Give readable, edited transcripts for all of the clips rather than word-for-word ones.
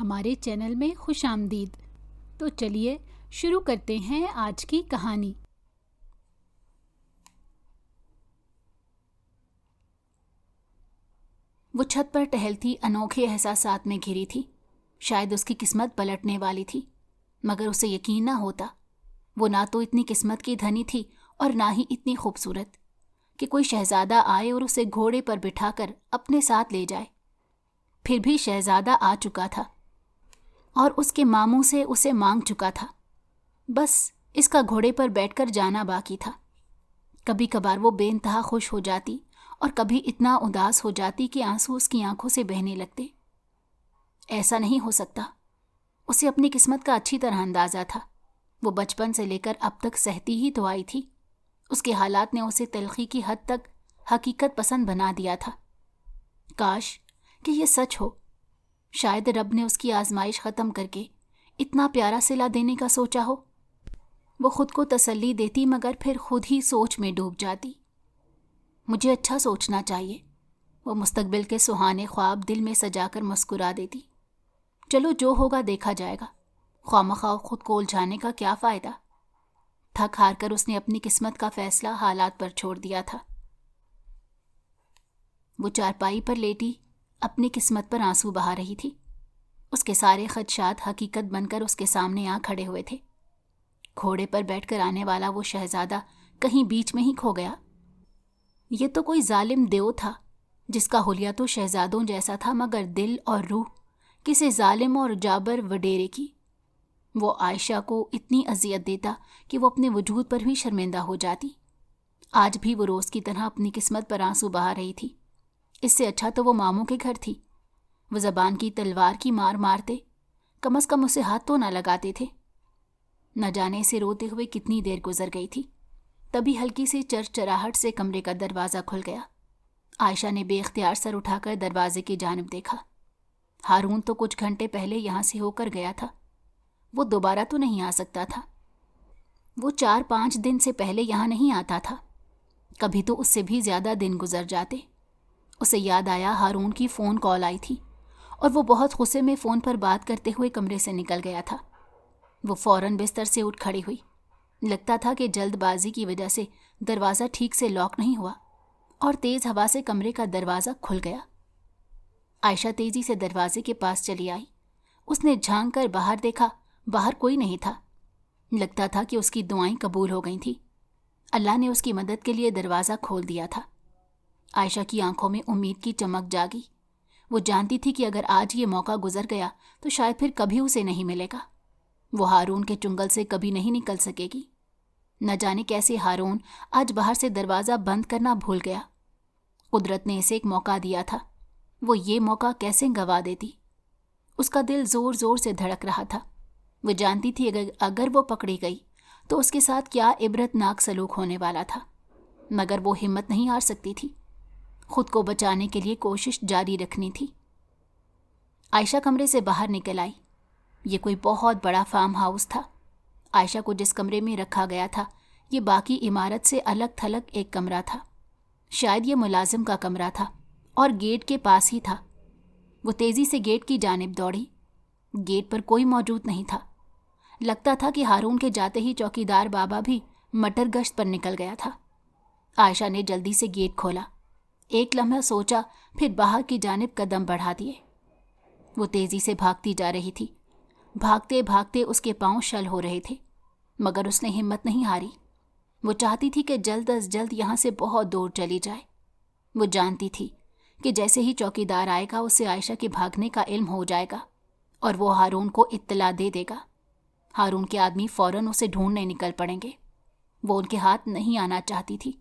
ہمارے چینل میں خوش آمدید۔ تو چلیے شروع کرتے ہیں آج کی کہانی۔ وہ چھت پر ٹہلتی انوکھے احساسات میں گھری تھی۔ شاید اس کی قسمت پلٹنے والی تھی، مگر اسے یقین نہ ہوتا۔ وہ نہ تو اتنی قسمت کی دھنی تھی اور نہ ہی اتنی خوبصورت کہ کوئی شہزادہ آئے اور اسے گھوڑے پر بٹھا کر اپنے ساتھ لے جائے۔ پھر بھی شہزادہ آ چکا تھا اور اس کے ماموں سے اسے مانگ چکا تھا۔ بس اس کا گھوڑے پر بیٹھ کر جانا باقی تھا۔ کبھی کبھار وہ بے انتہا خوش ہو جاتی اور کبھی اتنا اداس ہو جاتی کہ آنسو اس کی آنکھوں سے بہنے لگتے۔ ایسا نہیں ہو سکتا۔ اسے اپنی قسمت کا اچھی طرح اندازہ تھا۔ وہ بچپن سے لے کر اب تک سہتی ہی تو آئی تھی۔ اس کے حالات نے اسے تلخی کی حد تک حقیقت پسند بنا دیا تھا۔ کاش کہ یہ سچ ہو۔ شاید رب نے اس کی آزمائش ختم کر کے اتنا پیارا صلہ دینے کا سوچا ہو۔ وہ خود کو تسلی دیتی مگر پھر خود ہی سوچ میں ڈوب جاتی۔ مجھے اچھا سوچنا چاہیے، وہ مستقبل کے سہانے خواب دل میں سجا کر مسکرا دیتی۔ چلو جو ہوگا دیکھا جائے گا، خواہ خود کو الجھانے کا کیا فائدہ۔ تھک ہار کر اس نے اپنی قسمت کا فیصلہ حالات پر چھوڑ دیا تھا۔ وہ چارپائی پر لیٹی اپنی قسمت پر آنسو بہا رہی تھی۔ اس کے سارے خدشات حقیقت بن کر اس کے سامنے آ کھڑے ہوئے تھے۔ گھوڑے پر بیٹھ کر آنے والا وہ شہزادہ کہیں بیچ میں ہی کھو گیا۔ یہ تو کوئی ظالم دیو تھا جس کا حلیہ تو شہزادوں جیسا تھا مگر دل اور روح کسی ظالم اور جابر وڈیرے کی۔ وہ عائشہ کو اتنی اذیت دیتا کہ وہ اپنے وجود پر بھی شرمندہ ہو جاتی۔ آج بھی وہ روز کی طرح اپنی قسمت پر آنسو بہا رہی تھی۔ اس سے اچھا تو وہ ماموں کے گھر تھی۔ وہ زبان کی تلوار کی مار مارتے، کم از کم اسے ہاتھ تو نہ لگاتے تھے۔ نہ جانے سے روتے ہوئے کتنی دیر گزر گئی تھی۔ تبھی ہلکی سی چرچراہٹ سے کمرے کا دروازہ کھل گیا۔ عائشہ نے بے اختیار سر اٹھا کر دروازے کی جانب دیکھا۔ ہارون تو کچھ گھنٹے پہلے یہاں سے ہو کر گیا تھا۔ وہ دوبارہ تو نہیں آ سکتا تھا۔ وہ 4-5 دن سے پہلے یہاں نہیں آتا تھا۔ کبھی تو اس سے بھی زیادہ دن گزر جاتے۔ اسے یاد آیا ہارون کی فون کال آئی تھی اور وہ بہت غصے میں فون پر بات کرتے ہوئے کمرے سے نکل گیا تھا۔ وہ فوراً بستر سے اٹھ کھڑی ہوئی۔ لگتا تھا کہ جلد بازی کی وجہ سے دروازہ ٹھیک سے لاک نہیں ہوا اور تیز ہوا سے کمرے کا دروازہ کھل گیا۔ عائشہ تیزی سے دروازے کے پاس چلی آئی۔ اس نے جھانک کر باہر دیکھا، باہر کوئی نہیں تھا۔ لگتا تھا کہ اس کی دعائیں قبول ہو گئی تھیں۔ اللہ نے اس کی مدد کے لیے دروازہ کھول دیا تھا۔ عائشہ کی آنکھوں میں امید کی چمک جاگی۔ وہ جانتی تھی کہ اگر آج یہ موقع گزر گیا تو شاید پھر کبھی اسے نہیں ملے گا۔ وہ ہارون کے چنگل سے کبھی نہیں نکل سکے گی۔ نہ جانے کیسے ہارون آج باہر سے دروازہ بند کرنا بھول گیا۔ قدرت نے اسے ایک موقع دیا تھا، وہ یہ موقع کیسے گنوا دیتی؟ اس کا دل زور زور سے دھڑک رہا تھا۔ وہ جانتی تھی اگر وہ پکڑی گئی تو اس کے ساتھ کیا عبرت ناک سلوک ہونے والا تھا، مگر وہ ہمت نہیں ہار سکتی تھی۔ خود کو بچانے کے لیے کوشش جاری رکھنی تھی۔ عائشہ کمرے سے باہر نکل آئی۔ یہ کوئی بہت بڑا فارم ہاؤس تھا۔ عائشہ کو جس کمرے میں رکھا گیا تھا یہ باقی عمارت سے الگ تھلگ ایک کمرہ تھا۔ شاید یہ ملازم کا کمرہ تھا اور گیٹ کے پاس ہی تھا۔ وہ تیزی سے گیٹ کی جانب دوڑی۔ گیٹ پر کوئی موجود نہیں تھا۔ لگتا تھا کہ ہارون کے جاتے ہی چوکیدار بابا بھی مٹر گشت پر نکل گیا تھا۔ عائشہ نے جلدی سے گیٹ کھولا۔ ایک لمحہ سوچا، پھر باہر کی جانب قدم بڑھا دیے۔ وہ تیزی سے بھاگتی جا رہی تھی۔ بھاگتے بھاگتے اس کے پاؤں شل ہو رہے تھے، مگر اس نے ہمت نہیں ہاری۔ وہ چاہتی تھی کہ جلد از جلد یہاں سے بہت دور چلی جائے۔ وہ جانتی تھی کہ جیسے ہی چوکیدار آئے گا اسے عائشہ کے بھاگنے کا علم ہو جائے گا اور وہ ہارون کو اطلاع دے دے گا۔ ہارون کے آدمی فوراً اسے ڈھونڈنے نکل پڑیں گے۔ وہ ان کے ہاتھ نہیں آنا چاہتی تھی۔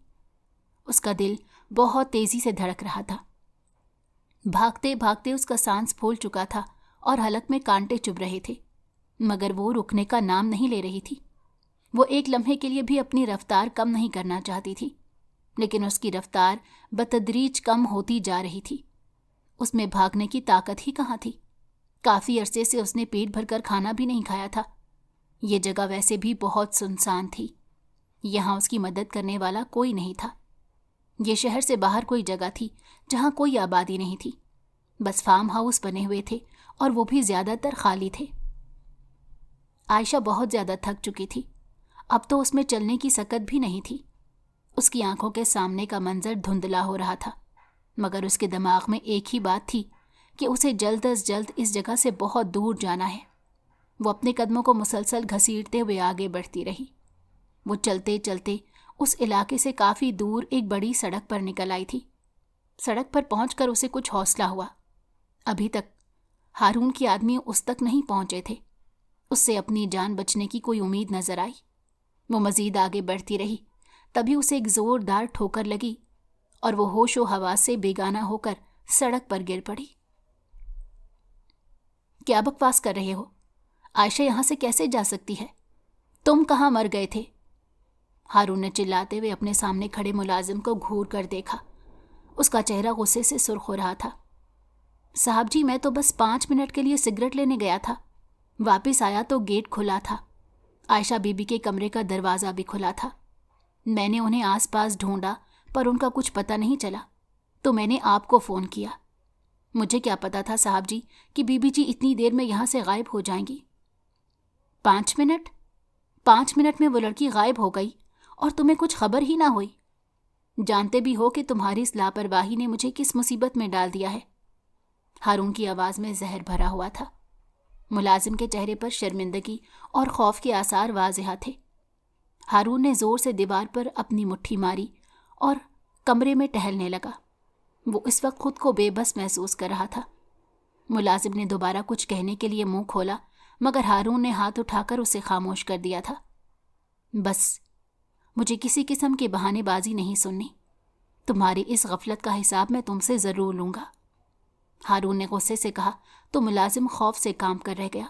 اس کا دل بہت تیزی سے دھڑک رہا تھا۔ بھاگتے بھاگتے اس کا سانس پھول چکا تھا اور حلق میں کانٹے چبھ رہے تھے، مگر وہ رکنے کا نام نہیں لے رہی تھی۔ وہ ایک لمحے کے لیے بھی اپنی رفتار کم نہیں کرنا چاہتی تھی، لیکن اس کی رفتار بتدریج کم ہوتی جا رہی تھی۔ اس میں بھاگنے کی طاقت ہی کہاں تھی؟ کافی عرصے سے اس نے پیٹ بھر کر کھانا بھی نہیں کھایا تھا۔ یہ جگہ ویسے بھی بہت سنسان تھی۔ یہاں اس کی مدد کرنے والا کوئی نہیں تھا۔ یہ شہر سے باہر کوئی جگہ تھی جہاں کوئی آبادی نہیں تھی۔ بس فارم ہاؤس بنے ہوئے تھے اور وہ بھی زیادہ تر خالی تھے۔ عائشہ بہت زیادہ تھک چکی تھی، اب تو اس میں چلنے کی سکت بھی نہیں تھی۔ اس کی آنکھوں کے سامنے کا منظر دھندلا ہو رہا تھا، مگر اس کے دماغ میں ایک ہی بات تھی کہ اسے جلد از جلد اس جگہ سے بہت دور جانا ہے۔ وہ اپنے قدموں کو مسلسل گھسیٹتے ہوئے آگے بڑھتی رہی۔ وہ چلتے چلتے اس علاقے سے کافی دور ایک بڑی سڑک پر نکل آئی تھی۔ سڑک پر پہنچ کر اسے کچھ حوصلہ ہوا۔ ابھی تک ہارون کے آدمی اس تک نہیں پہنچے تھے۔ اس سے اپنی جان بچنے کی کوئی امید نظر آئی۔ وہ مزید آگے بڑھتی رہی، تبھی اسے ایک زوردار ٹھوکر لگی اور وہ ہوش و حواس سے بیگانہ ہو کر سڑک پر گر پڑی۔ کیا بکواس کر رہے ہو؟ عائشہ یہاں سے کیسے جا سکتی ہے؟ تم کہاں مر گئے تھے؟ ہارون نے چلاتے ہوئے اپنے سامنے کھڑے ملازم کو گھور کر دیکھا۔ اس کا چہرہ غصے سے سرخ ہو رہا تھا۔ صاحب جی، میں تو بس 5 منٹ کے لیے سگریٹ لینے گیا تھا، واپس آیا تو گیٹ کھلا تھا۔ عائشہ بی بی کے کمرے کا دروازہ بھی کھلا تھا۔ میں نے انہیں آس پاس ڈھونڈا پر ان کا کچھ پتہ نہیں چلا، تو میں نے آپ کو فون کیا۔ مجھے کیا پتا تھا صاحب جی کہ بی بی جی اتنی دیر میں یہاں سے غائب ہو جائیں گی۔ 5 منٹ؟ 5 منٹ میں وہ لڑکی غائب ہو گئی اور تمہیں کچھ خبر ہی نہ ہوئی؟ جانتے بھی ہو کہ تمہاری اس لاپرواہی نے مجھے کس مصیبت میں ڈال دیا ہے۔ ہارون کی آواز میں زہر بھرا ہوا تھا۔ ملازم کے چہرے پر شرمندگی اور خوف کے آثار واضح تھے۔ ہارون نے زور سے دیوار پر اپنی مٹھی ماری اور کمرے میں ٹہلنے لگا۔ وہ اس وقت خود کو بے بس محسوس کر رہا تھا۔ ملازم نے دوبارہ کچھ کہنے کے لیے منہ کھولا، مگر ہارون نے ہاتھ اٹھا کر اسے خاموش کر دیا تھا۔ بس، مجھے کسی قسم کی بہانے بازی نہیں سننی۔ تمہاری اس غفلت کا حساب میں تم سے ضرور لوں گا۔ ہارون نے غصے سے کہا تو ملازم خوف سے کام کر رہ گیا۔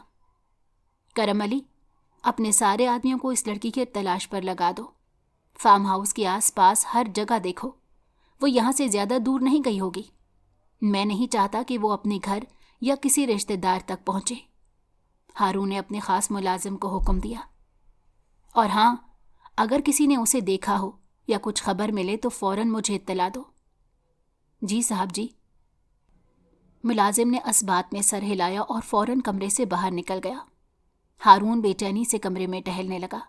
کرم علی، اپنے سارے آدمیوں کو اس لڑکی کے تلاش پر لگا دو۔ فارم ہاؤس کے آس پاس ہر جگہ دیکھو، وہ یہاں سے زیادہ دور نہیں گئی ہوگی۔ میں نہیں چاہتا کہ وہ اپنے گھر یا کسی رشتہ دار تک پہنچے۔ ہارون نے اپنے خاص ملازم کو حکم دیا۔ اور ہاں، اگر کسی نے اسے دیکھا ہو یا کچھ خبر ملے تو فوراً مجھے اطلاع دو۔ جی صاحب جی۔ ملازم نے اس بات میں سر ہلایا اور فوراً کمرے سے باہر نکل گیا۔ ہارون بے چینی سے کمرے میں ٹہلنے لگا۔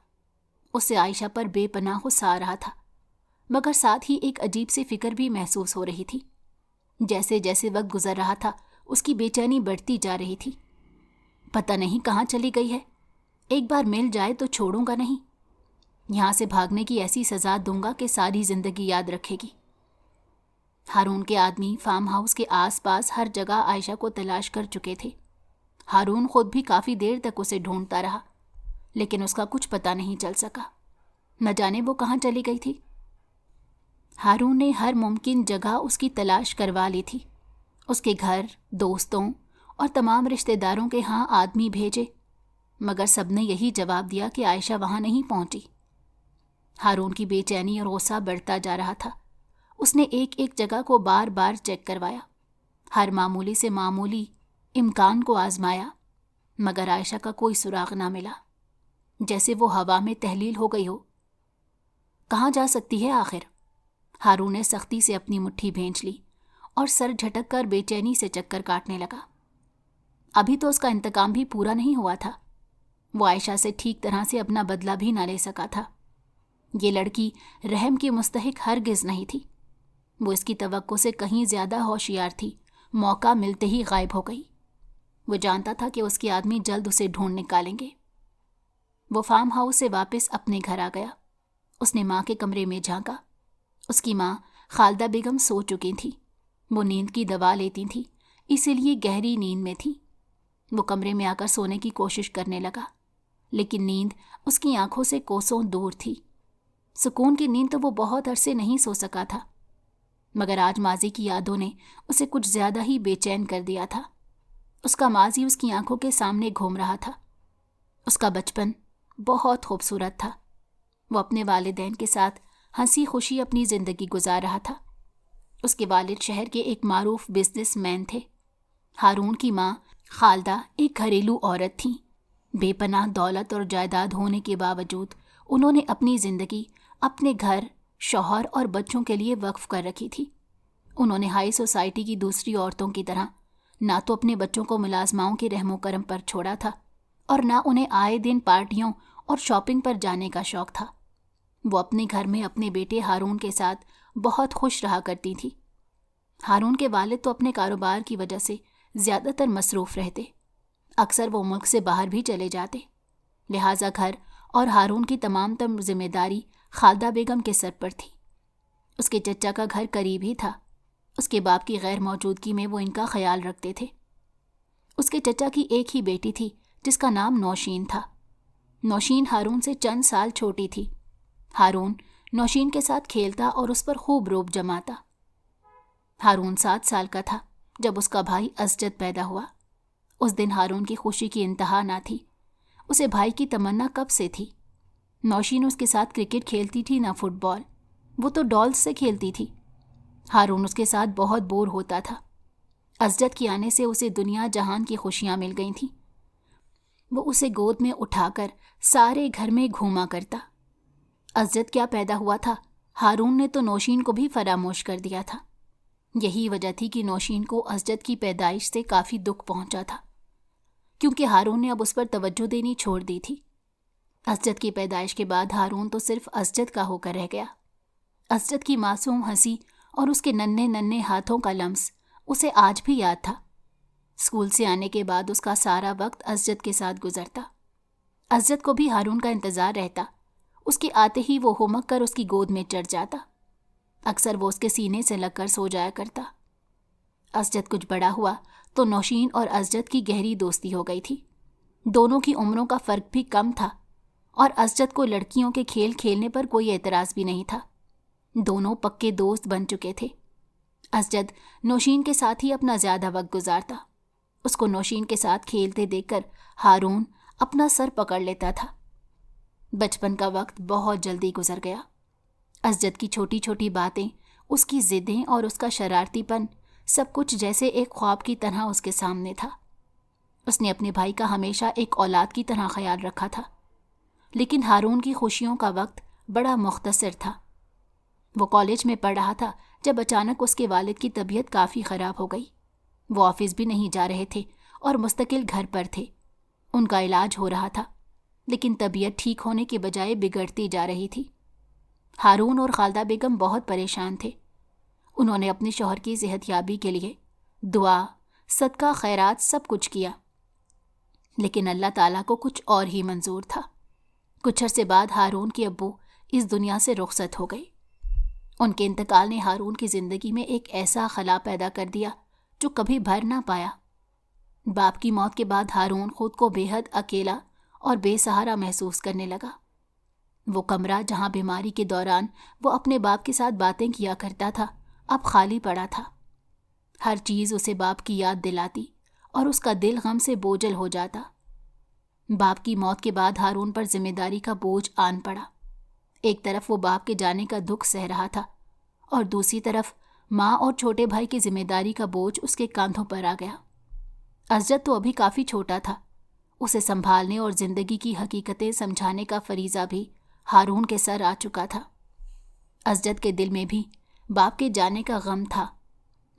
اسے عائشہ پر بے پناہ غصہ آ رہا تھا، مگر ساتھ ہی ایک عجیب سی فکر بھی محسوس ہو رہی تھی۔ جیسے جیسے وقت گزر رہا تھا اس کی بے چینی بڑھتی جا رہی تھی۔ پتہ نہیں کہاں چلی گئی ہے، ایک بار مل جائے تو چھوڑوں گا نہیں۔ یہاں سے بھاگنے کی ایسی سزا دوں گا کہ ساری زندگی یاد رکھے گی۔ ہارون کے آدمی فارم ہاؤس کے آس پاس ہر جگہ عائشہ کو تلاش کر چکے تھے۔ ہارون خود بھی کافی دیر تک اسے ڈھونڈتا رہا، لیکن اس کا کچھ پتہ نہیں چل سکا۔ نہ جانے وہ کہاں چلی گئی تھی۔ ہارون نے ہر ممکن جگہ اس کی تلاش کروا لی تھی۔ اس کے گھر، دوستوں اور تمام رشتہ داروں کے ہاں آدمی بھیجے، مگر سب نے یہی جواب دیا کہ عائشہ وہاں نہیں پہنچی۔ ہارون کی بے چینی اور غصہ بڑھتا جا رہا تھا۔ اس نے ایک ایک جگہ کو بار بار چیک کروایا، ہر معمولی سے معمولی امکان کو آزمایا، مگر عائشہ کا کوئی سراغ نہ ملا، جیسے وہ ہوا میں تحلیل ہو گئی ہو۔ کہاں جا سکتی ہے آخر؟ ہارون نے سختی سے اپنی مٹھی بھینچ لی اور سر جھٹک کر بے چینی سے چکر کاٹنے لگا۔ ابھی تو اس کا انتقام بھی پورا نہیں ہوا تھا۔ وہ عائشہ سے ٹھیک طرح سے اپنا بدلہ بھی نہ لے سکا تھا۔ یہ لڑکی رحم کی مستحق ہرگز نہیں تھی۔ وہ اس کی توقع سے کہیں زیادہ ہوشیار تھی، موقع ملتے ہی غائب ہو گئی۔ وہ جانتا تھا کہ اس کے آدمی جلد اسے ڈھونڈ نکالیں گے۔ وہ فارم ہاؤس سے واپس اپنے گھر آ گیا۔ اس نے ماں کے کمرے میں جھانکا۔ اس کی ماں خالدہ بیگم سو چکی تھی۔ وہ نیند کی دوا لیتی تھی، اسی لیے گہری نیند میں تھی۔ وہ کمرے میں آ کر سونے کی کوشش کرنے لگا، لیکن نیند اس کی آنکھوں سے کوسوں دور تھی۔ سکون کی نیند تو وہ بہت عرصے نہیں سو سکا تھا، مگر آج ماضی کی یادوں نے اسے کچھ زیادہ ہی بے چین کر دیا تھا۔ اس کا ماضی اس کی آنکھوں کے سامنے گھوم رہا تھا۔ اس کا بچپن بہت خوبصورت تھا۔ وہ اپنے والدین کے ساتھ ہنسی خوشی اپنی زندگی گزار رہا تھا۔ اس کے والد شہر کے ایک معروف بزنس مین تھے۔ ہارون کی ماں خالدہ ایک گھریلو عورت تھیں۔ بے پناہ دولت اور جائیداد ہونے کے باوجود انہوں نے اپنی زندگی اپنے گھر، شوہر اور بچوں کے لیے وقف کر رکھی تھی۔ انہوں نے ہائی سوسائٹی کی دوسری عورتوں کی طرح نہ تو اپنے بچوں کو ملازماؤں کے رحم و کرم پر چھوڑا تھا اور نہ انہیں آئے دن پارٹیوں اور شاپنگ پر جانے کا شوق تھا۔ وہ اپنے گھر میں اپنے بیٹے ہارون کے ساتھ بہت خوش رہا کرتی تھی۔ ہارون کے والد تو اپنے کاروبار کی وجہ سے زیادہ تر مصروف رہتے، اکثر وہ ملک سے باہر بھی چلے جاتے، لہٰذا گھر اور ہارون کی تمام تر ذمہ داری خالدہ بیگم کے سر پر تھی۔ اس کے چچا کا گھر قریب ہی تھا، اس کے باپ کی غیر موجودگی میں وہ ان کا خیال رکھتے تھے۔ اس کے چچا کی ایک ہی بیٹی تھی جس کا نام نوشین تھا۔ نوشین ہارون سے چند سال چھوٹی تھی۔ ہارون نوشین کے ساتھ کھیلتا اور اس پر خوب روب جماتا۔ ہارون 7 سال کا تھا جب اس کا بھائی اسجد پیدا ہوا۔ اس دن ہارون کی خوشی کی انتہا نہ تھی۔ اسے بھائی کی تمنا کب سے تھی۔ نوشین اس کے ساتھ کرکٹ کھیلتی تھی نہ فٹ بال، وہ تو ڈالز سے کھیلتی تھی۔ ہارون اس کے ساتھ بہت بور ہوتا تھا۔ اسجد کے آنے سے اسے دنیا جہان کی خوشیاں مل گئی تھیں۔ وہ اسے گود میں اٹھا کر سارے گھر میں گھوما کرتا۔ اسجد کیا پیدا ہوا تھا، ہارون نے تو نوشین کو بھی فراموش کر دیا تھا۔ یہی وجہ تھی کہ نوشین کو اسجد کی پیدائش سے کافی دکھ پہنچا تھا، کیونکہ ہارون نے اب اس پر توجہ دینی چھوڑ دی تھی۔ اسجد کی پیدائش کے بعد ہارون تو صرف اسجد کا ہو کر رہ گیا۔ اسجد کی معصوم ہنسی اور اس کے ننھے ننھے ہاتھوں کا لمس اسے آج بھی یاد تھا۔ اسکول سے آنے کے بعد اس کا سارا وقت اسجد کے ساتھ گزرتا۔ اسجد کو بھی ہارون کا انتظار رہتا۔ اس کے آتے ہی وہ ہمک کر اس کی گود میں چڑھ جاتا۔ اکثر وہ اس کے سینے سے لگ کر سو جایا کرتا۔ اسجد کچھ بڑا ہوا تو نوشین اور اسجد کی گہری دوستی ہو گئی تھی۔ دونوں کی عمروں کا فرق بھی کم تھا اور اسجد کو لڑکیوں کے کھیل کھیلنے پر کوئی اعتراض بھی نہیں تھا۔ دونوں پکے دوست بن چکے تھے۔ اسجد نوشین کے ساتھ ہی اپنا زیادہ وقت گزارتا۔ اس کو نوشین کے ساتھ کھیلتے دیکھ کر ہارون اپنا سر پکڑ لیتا تھا۔ بچپن کا وقت بہت جلدی گزر گیا۔ اسجد کی چھوٹی چھوٹی باتیں، اس کی ضدیں اور اس کا شرارتی پن، سب کچھ جیسے ایک خواب کی طرح اس کے سامنے تھا۔ اس نے اپنے بھائی کا ہمیشہ ایک اولاد کی طرح خیال رکھا تھا، لیکن ہارون کی خوشیوں کا وقت بڑا مختصر تھا۔ وہ کالج میں پڑھ رہا تھا جب اچانک اس کے والد کی طبیعت کافی خراب ہو گئی۔ وہ آفس بھی نہیں جا رہے تھے اور مستقل گھر پر تھے۔ ان کا علاج ہو رہا تھا، لیکن طبیعت ٹھیک ہونے کے بجائے بگڑتی جا رہی تھی۔ ہارون اور خالدہ بیگم بہت پریشان تھے۔ انہوں نے اپنے شوہر کی صحت یابی کے لیے دعا، صدقہ، خیرات سب کچھ کیا، لیکن اللہ تعالیٰ کو کچھ اور ہی منظور تھا۔ کچھ عرصے بعد ہارون کے ابو اس دنیا سے رخصت ہو گئے۔ ان کے انتقال نے ہارون کی زندگی میں ایک ایسا خلا پیدا کر دیا جو کبھی بھر نہ پایا۔ باپ کی موت کے بعد ہارون خود کو بے حد اکیلا اور بے سہارا محسوس کرنے لگا۔ وہ کمرہ جہاں بیماری کے دوران وہ اپنے باپ کے ساتھ باتیں کیا کرتا تھا، اب خالی پڑا تھا۔ ہر چیز اسے باپ کی یاد دلاتی اور اس کا دل غم سے بوجھل ہو جاتا۔ باپ کی موت کے بعد ہارون پر ذمہ داری کا بوجھ آن پڑا۔ ایک طرف وہ باپ کے جانے کا دکھ سہ رہا تھا اور دوسری طرف ماں اور چھوٹے بھائی کی ذمہ داری کا بوجھ اس کے کاندھوں پر آ گیا۔ اسجد تو ابھی کافی چھوٹا تھا۔ اسے سنبھالنے اور زندگی کی حقیقتیں سمجھانے کا فریضہ بھی ہارون کے سر آ چکا تھا۔ اسجد کے دل میں بھی باپ کے جانے کا غم تھا،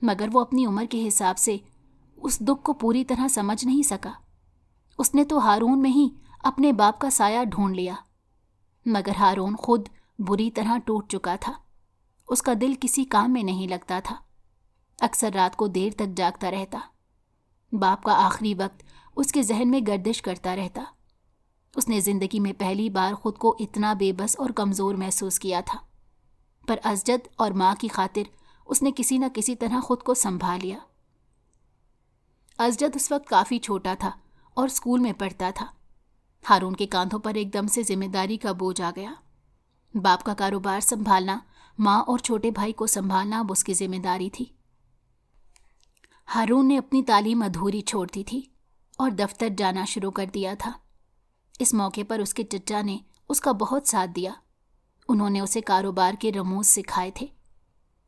مگر وہ اپنی عمر کے حساب سے اس دکھ کو پوری طرح سمجھ نہیں سکا۔ اس نے تو ہارون میں ہی اپنے باپ کا سایہ ڈھونڈ لیا، مگر ہارون خود بری طرح ٹوٹ چکا تھا۔ اس کا دل کسی کام میں نہیں لگتا تھا، اکثر رات کو دیر تک جاگتا رہتا۔ باپ کا آخری وقت اس کے ذہن میں گردش کرتا رہتا۔ اس نے زندگی میں پہلی بار خود کو اتنا بے بس اور کمزور محسوس کیا تھا، پر اسجد اور ماں کی خاطر اس نے کسی نہ کسی طرح خود کو سنبھال لیا۔ اسجد اس وقت کافی چھوٹا تھا اور اسکول میں پڑھتا تھا۔ ہارون کے کاندھوں پر ایک دم سے ذمہ داری کا بوجھ آ گیا۔ باپ کا کاروبار سنبھالنا، ماں اور چھوٹے بھائی کو سنبھالنا اب اس کی ذمہ داری تھی۔ ہارون نے اپنی تعلیم ادھوری چھوڑ دی تھی اور دفتر جانا شروع کر دیا تھا۔ اس موقع پر اس کے چچا نے اس کا بہت ساتھ دیا۔ انہوں نے اسے کاروبار کے رموز سکھائے تھے۔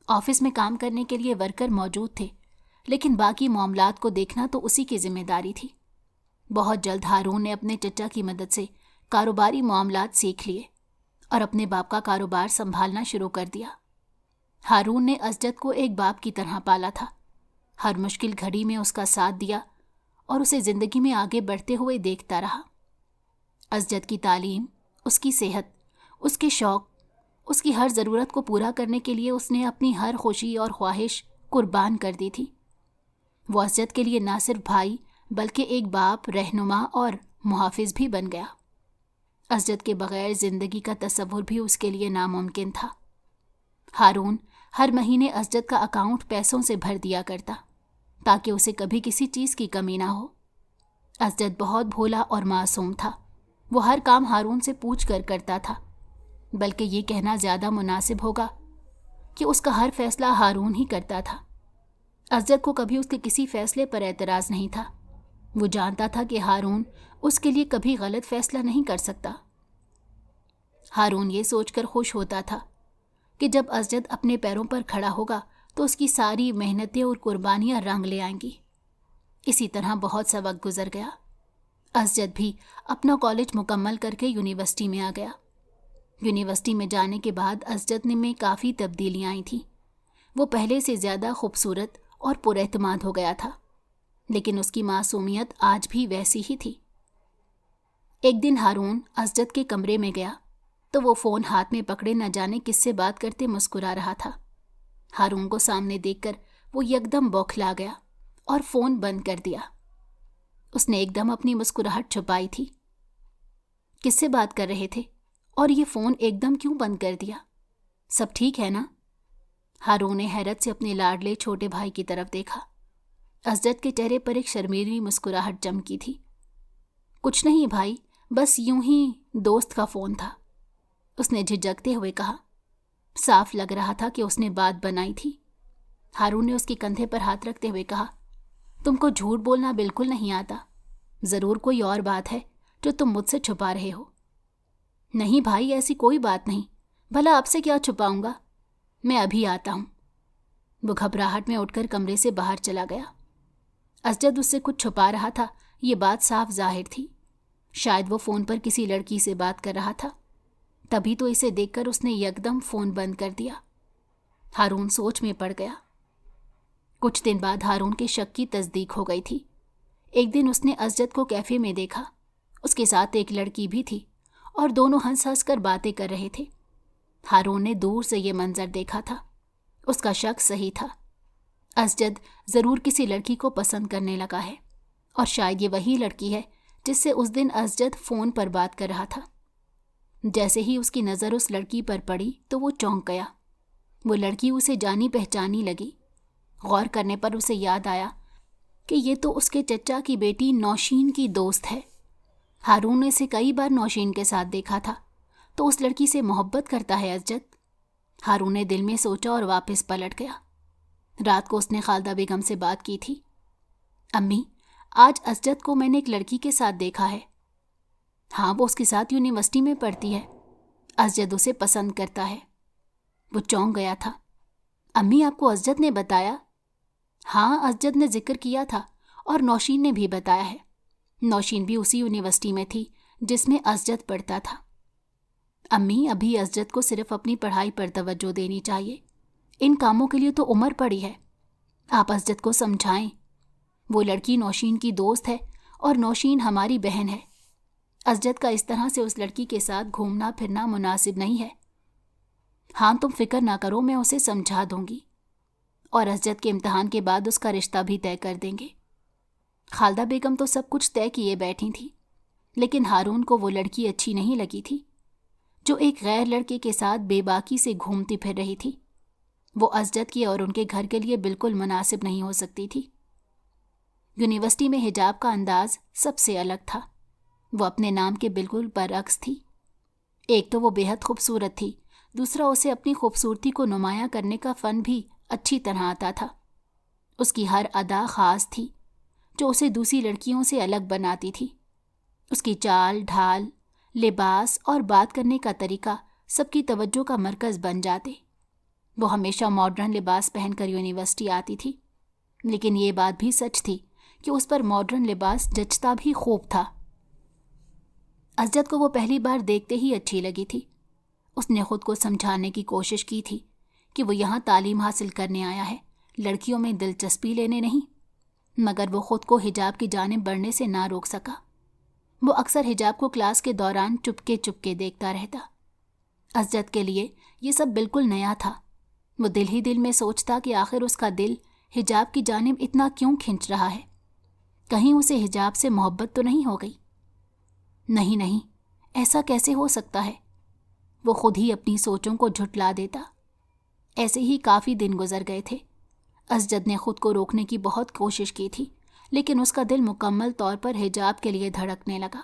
آفس میں کام کرنے کے لیے ورکر موجود تھے، لیکن باقی معاملات کو دیکھنا تو اسی کی ذمہ داری تھی۔ بہت جلد ہارون نے اپنے چچا کی مدد سے کاروباری معاملات سیکھ لیے اور اپنے باپ کا کاروبار سنبھالنا شروع کر دیا۔ ہارون نے اسجد کو ایک باپ کی طرح پالا تھا۔ ہر مشکل گھڑی میں اس کا ساتھ دیا اور اسے زندگی میں آگے بڑھتے ہوئے دیکھتا رہا۔ اسجد کی تعلیم، اس کی صحت، اس کے شوق، اس کی ہر ضرورت کو پورا کرنے کے لیے اس نے اپنی ہر خوشی اور خواہش قربان کر دی تھی۔ وہ اسجد کے لیے نہ صرف بھائی بلکہ ایک باپ، رہنما اور محافظ بھی بن گیا۔ اسجد کے بغیر زندگی کا تصور بھی اس کے لیے ناممکن تھا۔ ہارون ہر مہینے اسجد کا اکاؤنٹ پیسوں سے بھر دیا کرتا تاکہ اسے کبھی کسی چیز کی کمی نہ ہو۔ اسجد بہت بھولا اور معصوم تھا۔ وہ ہر کام ہارون سے پوچھ کر کرتا تھا، بلکہ یہ کہنا زیادہ مناسب ہوگا کہ اس کا ہر فیصلہ ہارون ہی کرتا تھا۔ اسجد کو کبھی اس کے کسی فیصلے پر اعتراض نہیں تھا۔ وہ جانتا تھا کہ ہارون اس کے لیے کبھی غلط فیصلہ نہیں کر سکتا۔ ہارون یہ سوچ کر خوش ہوتا تھا کہ جب اسجد اپنے پیروں پر کھڑا ہوگا تو اس کی ساری محنتیں اور قربانیاں رنگ لے آئیں گی۔ اسی طرح بہت سا وقت گزر گیا۔ اسجد بھی اپنا کالج مکمل کر کے یونیورسٹی میں آ گیا۔ یونیورسٹی میں جانے کے بعد اسجد میں کافی تبدیلیاں آئی تھیں۔ وہ پہلے سے زیادہ خوبصورت اور پر اعتماد ہو گیا تھا، لیکن اس کی معصومیت آج بھی ویسی ہی تھی۔ ایک دن ہارون اسجد کے کمرے میں گیا تو وہ فون ہاتھ میں پکڑے نہ جانے کس سے بات کرتے مسکرا رہا تھا۔ ہارون کو سامنے دیکھ کر وہ یکدم بوکھلا گیا اور فون بند کر دیا۔ اس نے ایک دم اپنی مسکراہٹ چھپائی تھی۔ کس سے بات کر رہے تھے اور یہ فون ایک دم کیوں بند کر دیا؟ سب ٹھیک ہے نا؟ ہارون نے حیرت سے اپنے لاڈلے چھوٹے بھائی کی طرف دیکھا۔ اسجد کے چہرے پر ایک شرمیلی مسکراہٹ چمکی تھی۔ کچھ نہیں بھائی، بس یوں ہی دوست کا فون تھا، اس نے جھجکتے ہوئے کہا۔ صاف لگ رہا تھا کہ اس نے بات بنائی تھی۔ ہارون نے اس کے کندھے پر ہاتھ رکھتے ہوئے کہا، تم کو جھوٹ بولنا بالکل نہیں آتا، ضرور کوئی اور بات ہے جو تم مجھ سے چھپا رہے ہو۔ نہیں بھائی، ایسی کوئی بات نہیں، بھلا آپ سے کیا چھپاؤں گا، میں ابھی آتا ہوں۔ وہ گھبراہٹ میں اٹھ کر کمرے سے باہر چلا گیا۔ اسجد اس سے کچھ چھپا رہا تھا، یہ بات صاف ظاہر تھی۔ شاید وہ فون پر کسی لڑکی سے بات کر رہا تھا، تبھی تو اسے دیکھ کر اس نے یکدم فون بند کر دیا۔ ہارون سوچ میں پڑ گیا۔ کچھ دن بعد ہارون کے شک کی تصدیق ہو گئی تھی۔ ایک دن اس نے اسجد کو کیفے میں دیکھا، اس کے ساتھ ایک لڑکی بھی تھی اور دونوں ہنس ہنس کر باتیں کر رہے تھے۔ ہارون نے دور سے یہ منظر دیکھا تھا۔ اس کا شک صحیح تھا، اسجد ضرور کسی لڑکی کو پسند کرنے لگا ہے، اور شاید یہ وہی لڑکی ہے جس سے اس دن اسجد فون پر بات کر رہا تھا۔ جیسے ہی اس کی نظر اس لڑکی پر پڑی تو وہ چونک گیا۔ وہ لڑکی اسے جانی پہچانی لگی۔ غور کرنے پر اسے یاد آیا کہ یہ تو اس کے چچا کی بیٹی نوشین کی دوست ہے۔ ہارون نے اسے کئی بار نوشین کے ساتھ دیکھا تھا، تو اس لڑکی سے محبت کرتا ہے اسجد؟ ہارون نے دل میں سوچا اور واپس پلٹ گیا۔ رات کو اس نے خالدہ بیگم سے بات کی تھی۔ امی، آج اسجد کو میں نے ایک لڑکی کے ساتھ دیکھا ہے۔ ہاں، وہ اس کے ساتھ یونیورسٹی میں پڑھتی ہے، اسجد اسے پسند کرتا ہے۔ وہ چونک گیا تھا۔ امی، آپ کو اسجد نے بتایا؟ ہاں، اسجد نے ذکر کیا تھا اور نوشین نے بھی بتایا ہے۔ نوشین بھی اسی یونیورسٹی میں تھی جس میں اسجد پڑھتا تھا۔ امی، ابھی اسجد کو صرف اپنی پڑھائی پر توجہ دینی چاہیے، ان کاموں کے لیے تو عمر پڑی ہے۔ آپ اسجد کو سمجھائیں، وہ لڑکی نوشین کی دوست ہے اور نوشین ہماری بہن ہے۔ اسجد کا اس طرح سے اس لڑکی کے ساتھ گھومنا پھرنا مناسب نہیں ہے۔ ہاں، تم فکر نہ کرو، میں اسے سمجھا دوں گی، اور اسجد کے امتحان کے بعد اس کا رشتہ بھی طے کر دیں گے۔ خالدہ بیگم تو سب کچھ طے کیے بیٹھی تھی، لیکن ہارون کو وہ لڑکی اچھی نہیں لگی تھی جو ایک غیر لڑکے کے ساتھ بے باکی سے گھومتی پھر رہی تھی۔ وہ اسجد کی اور ان کے گھر کے لیے بالکل مناسب نہیں ہو سکتی تھی۔ یونیورسٹی میں حجاب کا انداز سب سے الگ تھا۔ وہ اپنے نام کے بالکل برعکس تھی۔ ایک تو وہ بے حد خوبصورت تھی، دوسرا اسے اپنی خوبصورتی کو نمایاں کرنے کا فن بھی اچھی طرح آتا تھا۔ اس کی ہر ادا خاص تھی جو اسے دوسری لڑکیوں سے الگ بناتی تھی۔ اس کی چال ڈھال، لباس اور بات کرنے کا طریقہ سب کی توجہ کا مرکز بن جاتے۔ وہ ہمیشہ ماڈرن لباس پہن کر یونیورسٹی آتی تھی، لیکن یہ بات بھی سچ تھی کہ اس پر ماڈرن لباس جچتا بھی خوب تھا۔ اسجد کو وہ پہلی بار دیکھتے ہی اچھی لگی تھی۔ اس نے خود کو سمجھانے کی کوشش کی تھی کہ وہ یہاں تعلیم حاصل کرنے آیا ہے، لڑکیوں میں دلچسپی لینے نہیں، مگر وہ خود کو حجاب کی جانب بڑھنے سے نہ روک سکا۔ وہ اکثر حجاب کو کلاس کے دوران چپکے چپکے دیکھتا رہتا۔ اسجد کے لیے یہ سب بالکل نیا تھا۔ وہ دل ہی دل میں سوچتا کہ آخر اس کا دل حجاب کی جانب اتنا کیوں کھنچ رہا ہے؟ کہیں اسے حجاب سے محبت تو نہیں ہو گئی؟ نہیں، ایسا کیسے ہو سکتا ہے؟ وہ خود ہی اپنی سوچوں کو جھٹلا دیتا۔ ایسے ہی کافی دن گزر گئے تھے۔ اسجد نے خود کو روکنے کی بہت کوشش کی تھی، لیکن اس کا دل مکمل طور پر حجاب کے لیے دھڑکنے لگا۔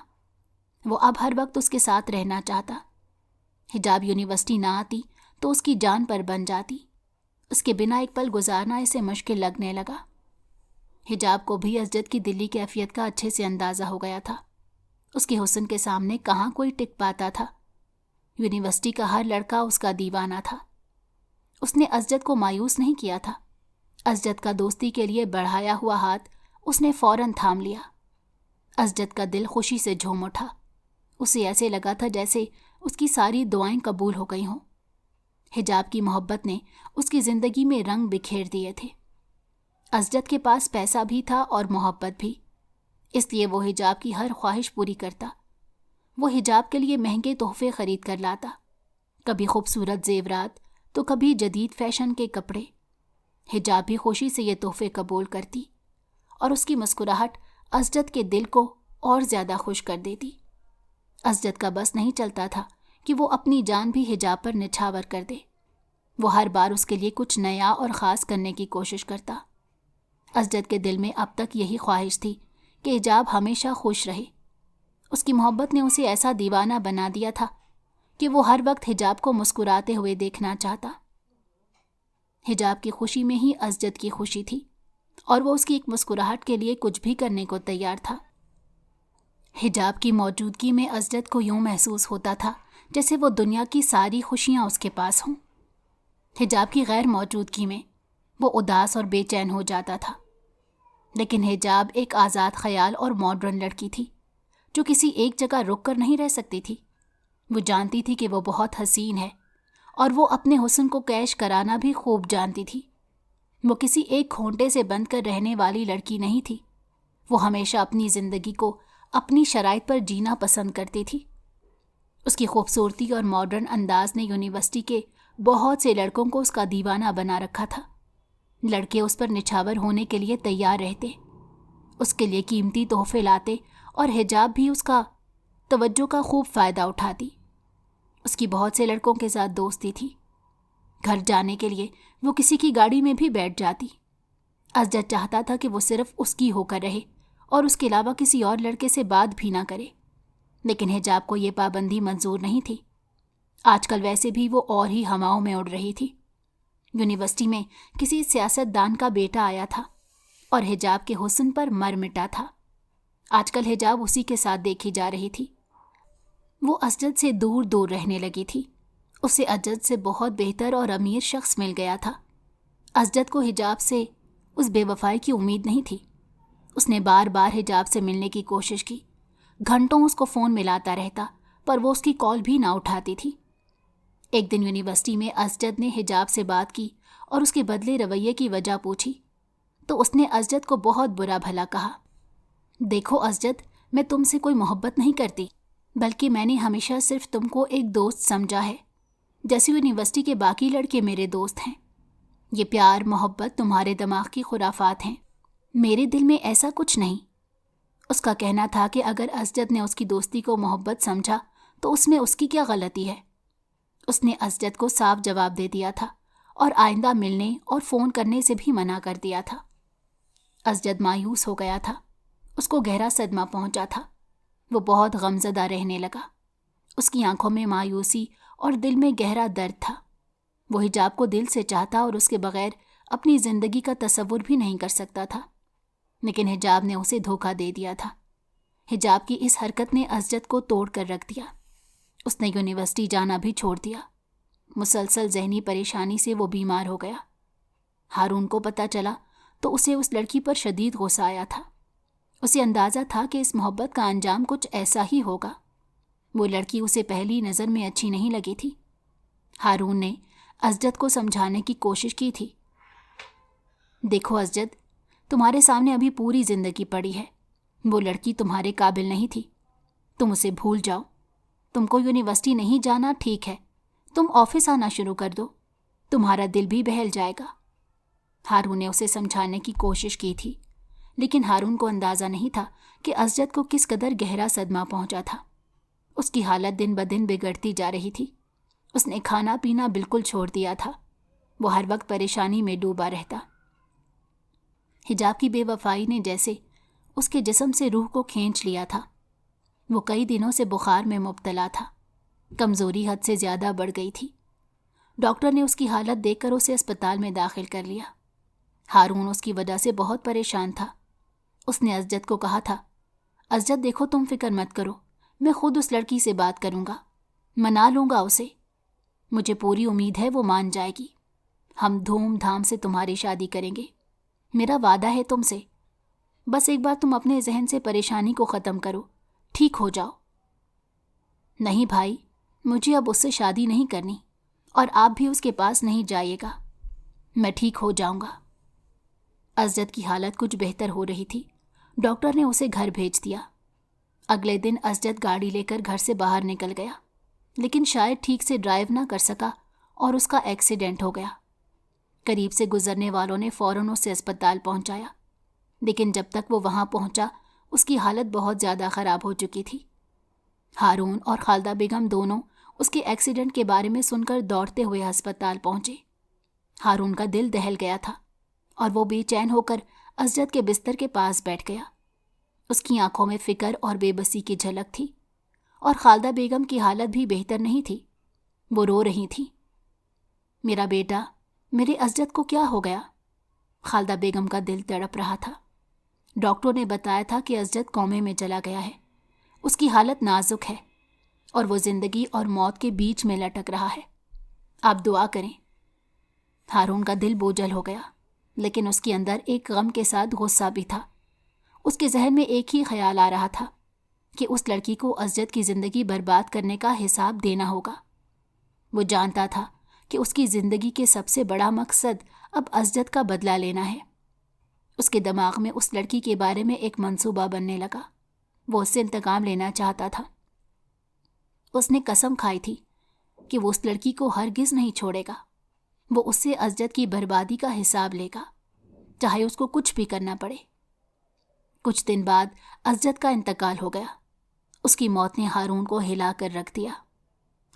وہ اب ہر وقت اس کے ساتھ رہنا چاہتا۔ حجاب یونیورسٹی نہ آتی تو اس کی جان پر بن جاتی۔ اس کے بنا ایک پل گزارنا اسے مشکل لگنے لگا۔ حجاب کو بھی اسجد کی دلی کیفیت کا اچھے سے اندازہ ہو گیا تھا۔ اس کے حسن کے سامنے کہاں کوئی ٹک پاتا تھا۔ یونیورسٹی کا ہر لڑکا اس کا دیوانہ تھا۔ اس نے اسجد کو مایوس نہیں کیا تھا۔ اسجد کا دوستی کے لیے بڑھایا ہوا ہاتھ اس نے فوراً تھام لیا۔ اسجد کا دل خوشی سے جھوم اٹھا۔ اسے ایسے لگا تھا جیسے اس کی ساری دعائیں قبول ہو گئی ہوں۔ حجاب کی محبت نے اس کی زندگی میں رنگ بکھیر دیے تھے۔ اسجد کے پاس پیسہ بھی تھا اور محبت بھی، اس لیے وہ حجاب کی ہر خواہش پوری کرتا۔ وہ حجاب کے لیے مہنگے تحفے خرید کر لاتا، کبھی خوبصورت زیورات تو کبھی جدید فیشن کے کپڑے۔ حجاب بھی خوشی سے یہ تحفے قبول کرتی اور اس کی مسکراہٹ اسجد کے دل کو اور زیادہ خوش کر دیتی۔ اسجد کا بس نہیں چلتا تھا کہ وہ اپنی جان بھی حجاب پر نچھاور کر دے۔ وہ ہر بار اس کے لیے کچھ نیا اور خاص کرنے کی کوشش کرتا۔ اسجد کے دل میں اب تک یہی خواہش تھی کہ حجاب ہمیشہ خوش رہے۔ اس کی محبت نے اسے ایسا دیوانہ بنا دیا تھا کہ وہ ہر وقت حجاب کو مسکراتے ہوئے دیکھنا چاہتا۔ حجاب کی خوشی میں ہی اسجد کی خوشی تھی اور وہ اس کی ایک مسکراہٹ کے لیے کچھ بھی کرنے کو تیار تھا۔ حجاب کی موجودگی میں اسجد کو یوں محسوس ہوتا تھا جیسے وہ دنیا کی ساری خوشیاں اس کے پاس ہوں۔ حجاب کی غیر موجودگی میں وہ اداس اور بے چین ہو جاتا تھا۔ لیکن حجاب ایک آزاد خیال اور ماڈرن لڑکی تھی جو کسی ایک جگہ رک کر نہیں رہ سکتی تھی۔ وہ جانتی تھی کہ وہ بہت حسین ہے اور وہ اپنے حسن کو کیش کرانا بھی خوب جانتی تھی۔ وہ کسی ایک کھونٹے سے بند کر رہنے والی لڑکی نہیں تھی۔ وہ ہمیشہ اپنی زندگی کو اپنی شرائط پر جینا پسند کرتی تھی۔ اس کی خوبصورتی اور ماڈرن انداز نے یونیورسٹی کے بہت سے لڑکوں کو اس کا دیوانہ بنا رکھا تھا۔ لڑکے اس پر نچھاور ہونے کے لیے تیار رہتے، اس کے لیے قیمتی تحفے لاتے اور حجاب بھی اس کا توجہ کا خوب فائدہ اٹھاتی۔ اس کی بہت سے لڑکوں کے ساتھ دوستی تھی۔ گھر جانے کے لیے وہ کسی کی گاڑی میں بھی بیٹھ جاتی۔ اسجد چاہتا تھا کہ وہ صرف اس کی ہو کر رہے اور اس کے علاوہ کسی اور لڑکے سے بات بھی نہ کرے، لیکن حجاب کو یہ پابندی منظور نہیں تھی۔ آج کل ویسے بھی وہ اور ہی ہواؤں میں اڑ رہی تھی۔ یونیورسٹی میں کسی سیاست دان کا بیٹا آیا تھا اور حجاب کے حسن پر مر مٹا تھا۔ آج کل حجاب اسی کے ساتھ دیکھی جا رہی تھی۔ وہ اسجد سے دور دور رہنے لگی تھی۔ اسے اسجد سے بہت بہتر اور امیر شخص مل گیا تھا۔ اسجد کو حجاب سے اس بے وفائی کی امید نہیں تھی۔ اس نے بار بار حجاب سے ملنے کی کوشش کی، گھنٹوں اس کو فون ملاتا رہتا، پر وہ اس کی کال بھی نہ اٹھاتی تھی۔ ایک دن یونیورسٹی میں اسجد نے حجاب سے بات کی اور اس کے بدلے رویے کی وجہ پوچھی تو اس نے اسجد کو بہت برا بھلا کہا۔ دیکھو اسجد، میں تم سے کوئی محبت نہیں کرتی، بلکہ میں نے ہمیشہ صرف تم کو ایک دوست سمجھا ہے، جیسے یونیورسٹی کے باقی لڑکے میرے دوست ہیں۔ یہ پیار محبت تمہارے دماغ کی خرافات ہیں، میرے دل میں ایسا کچھ نہیں۔ اس کا کہنا تھا کہ اگر اسجد نے اس کی دوستی کو محبت سمجھا تو اس میں اس کی کیا غلطی ہے۔ اس نے اسجد کو صاف جواب دے دیا تھا اور آئندہ ملنے اور فون کرنے سے بھی منع کر دیا تھا۔ اسجد مایوس ہو گیا تھا۔ اس کو گہرا صدمہ پہنچا تھا۔ وہ بہت غمزدہ رہنے لگا۔ اس کی آنکھوں میں مایوسی اور دل میں گہرا درد تھا۔ وہ حجاب کو دل سے چاہتا اور اس کے بغیر اپنی زندگی کا تصور بھی نہیں کر سکتا تھا، لیکن حجاب نے اسے دھوکہ دے دیا تھا۔ حجاب کی اس حرکت نے اسجد کو توڑ کر رکھ دیا۔ اس نے یونیورسٹی جانا بھی چھوڑ دیا۔ مسلسل ذہنی پریشانی سے وہ بیمار ہو گیا۔ ہارون کو پتہ چلا تو اسے اس لڑکی پر شدید غصہ آیا تھا۔ اسے اندازہ تھا کہ اس محبت کا انجام کچھ ایسا ہی ہوگا۔ وہ لڑکی اسے پہلی نظر میں اچھی نہیں لگی تھی۔ ہارون نے اسجد کو سمجھانے کی کوشش کی تھی، دیکھو اسجد، تمہارے سامنے ابھی پوری زندگی پڑی ہے. وہ لڑکی تمہارے قابل نہیں تھی، تم اسے بھول جاؤ. تم کو یونیورسٹی نہیں جانا ٹھیک ہے، تم آفس آنا شروع کر دو، تمہارا دل بھی بہل جائے گا. ہارون نے اسے سمجھانے کی کوشش کی تھی، لیکن ہارون کو اندازہ نہیں تھا کہ اسجد کو کس قدر گہرا صدمہ پہنچا تھا. اس کی حالت دن بدن بگڑتی جا رہی تھی. اس نے کھانا پینا بالکل چھوڑ دیا تھا. وہ ہر وقت پریشانی میں ڈوبا رہتا. حجاب کی بے وفائی نے جیسے اس کے جسم سے روح کو کھینچ لیا تھا. وہ کئی دنوں سے بخار میں مبتلا تھا. کمزوری حد سے زیادہ بڑھ گئی تھی. ڈاکٹر نے اس کی حالت دیکھ کر اسے اسپتال میں داخل کر لیا. ہارون اس کی وجہ سے بہت پریشان تھا. اس نے اسجد کو کہا تھا، اسجد دیکھو، تم فکر مت کرو، میں خود اس لڑکی سے بات کروں گا، منا لوں گا اسے. مجھے پوری امید ہے وہ مان جائے گی. ہم دھوم دھام سے تمہاری شادی کریں گے. میرا وعدہ ہے تم سے. بس ایک بار تم اپنے ذہن سے پریشانی کو ختم کرو، ٹھیک ہو جاؤ. نہیں بھائی، مجھے اب اس سے شادی نہیں کرنی، اور آپ بھی اس کے پاس نہیں جائیے گا. میں ٹھیک ہو جاؤں گا. اسجد کی حالت کچھ بہتر ہو رہی تھی. ڈاکٹر نے اسے گھر بھیج دیا. اگلے دن اسجد گاڑی لے کر گھر سے باہر نکل گیا، لیکن شاید ٹھیک سے ڈرائیو نہ کر سکا اور اس کا ایکسیڈنٹ ہو گیا. قریب سے گزرنے والوں نے فوراً اسے اسپتال پہنچایا، لیکن جب تک وہ وہاں پہنچا اس کی حالت بہت زیادہ خراب ہو چکی تھی. ہارون اور خالدہ بیگم دونوں اس کے ایکسیڈنٹ کے بارے میں سن کر دوڑتے ہوئے ہسپتال پہنچے. ہارون کا دل دہل گیا تھا اور وہ بے چین ہو کر اسجد کے بستر کے پاس بیٹھ گیا. اس کی آنکھوں میں فکر اور بے بسی کی جھلک تھی، اور خالدہ بیگم کی حالت بھی بہتر نہیں تھی. وہ رو رہی تھی. میرا بیٹا، میرے اسجد کو کیا ہو گیا؟ خالدہ بیگم کا دل تڑپ رہا تھا. ڈاکٹر نے بتایا تھا کہ اسجد کومے میں چلا گیا ہے. اس کی حالت نازک ہے اور وہ زندگی اور موت کے بیچ میں لٹک رہا ہے. آپ دعا کریں. ہارون کا دل بوجھل ہو گیا، لیکن اس کے اندر ایک غم کے ساتھ غصہ بھی تھا. اس کے ذہن میں ایک ہی خیال آ رہا تھا کہ اس لڑکی کو اسجد کی زندگی برباد کرنے کا حساب دینا ہوگا. وہ جانتا تھا کہ اس کی زندگی کے سب سے بڑا مقصد اب اسجد کا بدلہ لینا ہے. اس کے دماغ میں اس لڑکی کے بارے میں ایک منصوبہ بننے لگا. وہ اس سے انتقام لینا چاہتا تھا. اس نے قسم کھائی تھی کہ وہ اس لڑکی کو ہرگز نہیں چھوڑے گا. وہ اس سے اسجد کی بربادی کا حساب لے گا، چاہے اس کو کچھ بھی کرنا پڑے. کچھ دن بعد اسجد کا انتقال ہو گیا. اس کی موت نے ہارون کو ہلا کر رکھ دیا.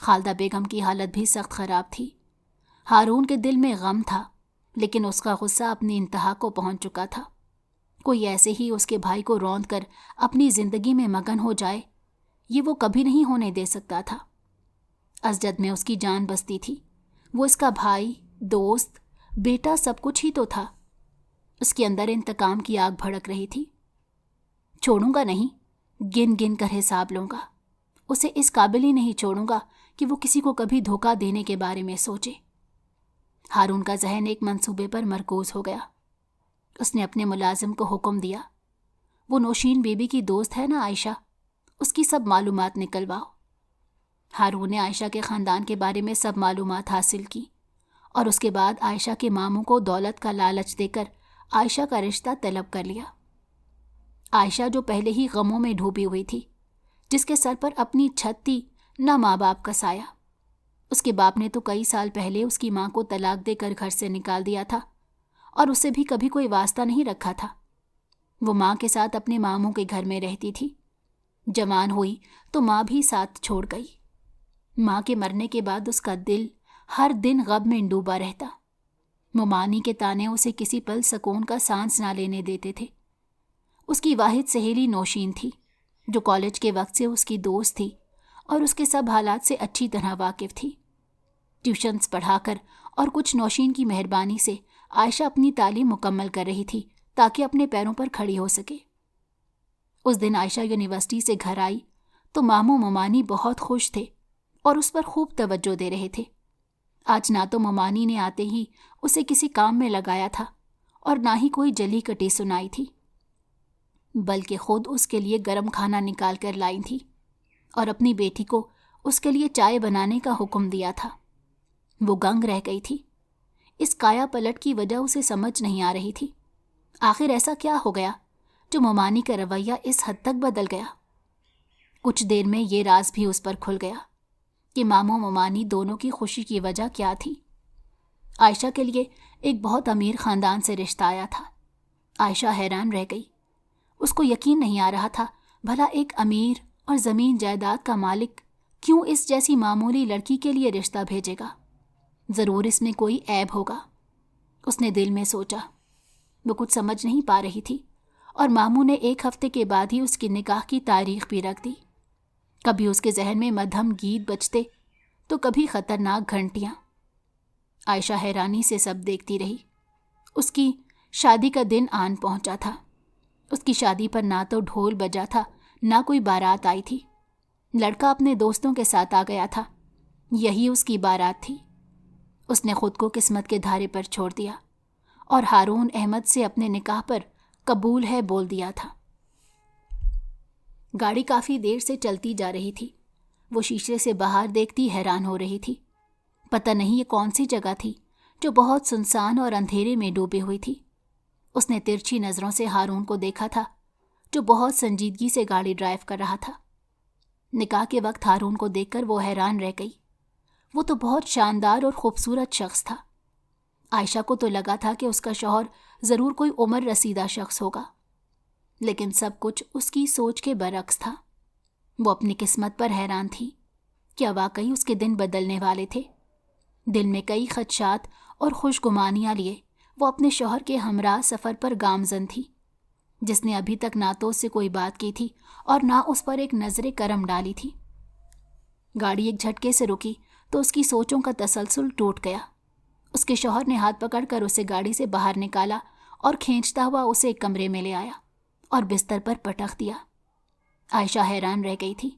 خالدہ بیگم کی حالت بھی سخت خراب تھی. ہارون کے دل میں غم تھا، لیکن اس کا غصہ اپنی انتہا کو پہنچ چکا تھا. کوئی ایسے ہی اس کے بھائی کو روند کر اپنی زندگی میں مگن ہو جائے، یہ وہ کبھی نہیں ہونے دے سکتا تھا. اسجد میں اس کی جان بستی تھی. وہ اس کا بھائی، دوست، بیٹا، سب کچھ ہی تو تھا. اس کے اندر انتقام کی آگ بھڑک رہی تھی. چھوڑوں گا نہیں، گن گن کر حساب لوں گا. اسے اس قابل ہی نہیں چھوڑوں گا کہ وہ کسی کو کبھی دھوکہ دینے کے بارے میں سوچے. ہارون کا ذہن ایک منصوبے پر مرکوز ہو گیا. اس نے اپنے ملازم کو حکم دیا، وہ نوشین بی بی کی دوست ہے نا عائشہ، اس کی سب معلومات نکلواؤ. ہارون نے عائشہ کے خاندان کے بارے میں سب معلومات حاصل کی، اور اس کے بعد عائشہ کے ماموں کو دولت کا لالچ دے کر عائشہ کا رشتہ طلب کر لیا. عائشہ جو پہلے ہی غموں میں ڈوبی ہوئی تھی، جس کے سر پر اپنی چھت تھی، نہ ماں باپ کا سایہ. اس کے باپ نے تو کئی سال پہلے اس کی ماں کو طلاق دے کر گھر سے نکال دیا تھا، اور اسے بھی کبھی کوئی واسطہ نہیں رکھا تھا. وہ ماں کے ساتھ اپنے ماموں کے گھر میں رہتی تھی. جوان ہوئی تو ماں بھی ساتھ چھوڑ گئی. ماں کے مرنے کے بعد اس کا دل ہر دن غم میں ڈوبا رہتا. ممانی کے تانے اسے کسی پل سکون کا سانس نہ لینے دیتے تھے. اس کی واحد سہیلی نوشین تھی، جو کالج کے وقت سے اس کی دوست تھی اور اس کے سب حالات سے اچھی طرح واقف تھی. ٹیوشنز پڑھا کر اور کچھ نوشین کی مہربانی سے عائشہ اپنی تعلیم مکمل کر رہی تھی تاکہ اپنے پیروں پر کھڑی ہو سکے. اس دن عائشہ یونیورسٹی سے گھر آئی تو ماموں ممانی بہت خوش تھے اور اس پر خوب توجہ دے رہے تھے. آج نہ تو ممانی نے آتے ہی اسے کسی کام میں لگایا تھا اور نہ ہی کوئی جلی کٹی سنائی تھی، بلکہ خود اس کے لیے گرم کھانا نکال کر لائی تھی اور اپنی بیٹی کو اس کے لیے چائے بنانے کا حکم دیا تھا. وہ گنگ رہ گئی تھی. اس کایا پلٹ کی وجہ اسے سمجھ نہیں آ رہی تھی۔ آخر ایسا کیا ہو گیا جو ممانی کا رویہ اس حد تک بدل گیا؟ کچھ دیر میں یہ راز بھی اس پر کھل گیا کہ ماموں ممانی دونوں کی خوشی کی وجہ کیا تھی۔ عائشہ کے لیے ایک بہت امیر خاندان سے رشتہ آیا تھا۔ عائشہ حیران رہ گئی۔ اس کو یقین نہیں آ رہا تھا بھلا ایک امیر اور زمین جائیداد کا مالک کیوں اس جیسی معمولی لڑکی کے لیے رشتہ بھیجے گا؟ ضرور اس میں کوئی عیب ہوگا، اس نے دل میں سوچا۔ وہ کچھ سمجھ نہیں پا رہی تھی، اور ماموں نے 1 ہفتے کے بعد ہی اس کی نکاح کی تاریخ بھی رکھ دی۔ کبھی اس کے ذہن میں مدھم گیت بجتے تو کبھی خطرناک گھنٹیاں۔ عائشہ حیرانی سے سب دیکھتی رہی۔ اس کی شادی کا دن آن پہنچا تھا۔ اس کی شادی پر نہ تو ڈھول بجا تھا، نہ کوئی بارات آئی تھی۔ لڑکا اپنے دوستوں کے ساتھ آ گیا تھا، یہی اس کی بارات تھی۔ اس نے خود کو قسمت کے دھارے پر چھوڑ دیا اور ہارون احمد سے اپنے نکاح پر قبول ہے بول دیا تھا۔ گاڑی کافی دیر سے چلتی جا رہی تھی۔ وہ شیشے سے باہر دیکھتی حیران ہو رہی تھی۔ پتہ نہیں یہ کون سی جگہ تھی جو بہت سنسان اور اندھیرے میں ڈوبی ہوئی تھی۔ اس نے ترچھی نظروں سے ہارون کو دیکھا تھا جو بہت سنجیدگی سے گاڑی ڈرائیو کر رہا تھا۔ نکاح کے وقت ہارون کو دیکھ کر وہ حیران رہ گئی۔ وہ تو بہت شاندار اور خوبصورت شخص تھا۔ عائشہ کو تو لگا تھا کہ اس کا شوہر ضرور کوئی عمر رسیدہ شخص ہوگا، لیکن سب کچھ اس کی سوچ کے برعکس تھا۔ وہ اپنی قسمت پر حیران تھی۔ کیا واقعی اس کے دن بدلنے والے تھے؟ دل میں کئی خدشات اور خوش گمانیاں لیے وہ اپنے شوہر کے ہمراہ سفر پر گامزن تھی، جس نے ابھی تک نہ تو اس سے کوئی بات کی تھی اور نہ اس پر ایک نظر کرم ڈالی تھی۔ گاڑی ایک جھٹکے سے رکی تو اس کی سوچوں کا تسلسل ٹوٹ گیا۔ اس کے شوہر نے ہاتھ پکڑ کر اسے گاڑی سے باہر نکالا اور کھینچتا ہوا اسے ایک کمرے میں لے آیا اور بستر پر پٹخ دیا۔ عائشہ حیران رہ گئی تھی۔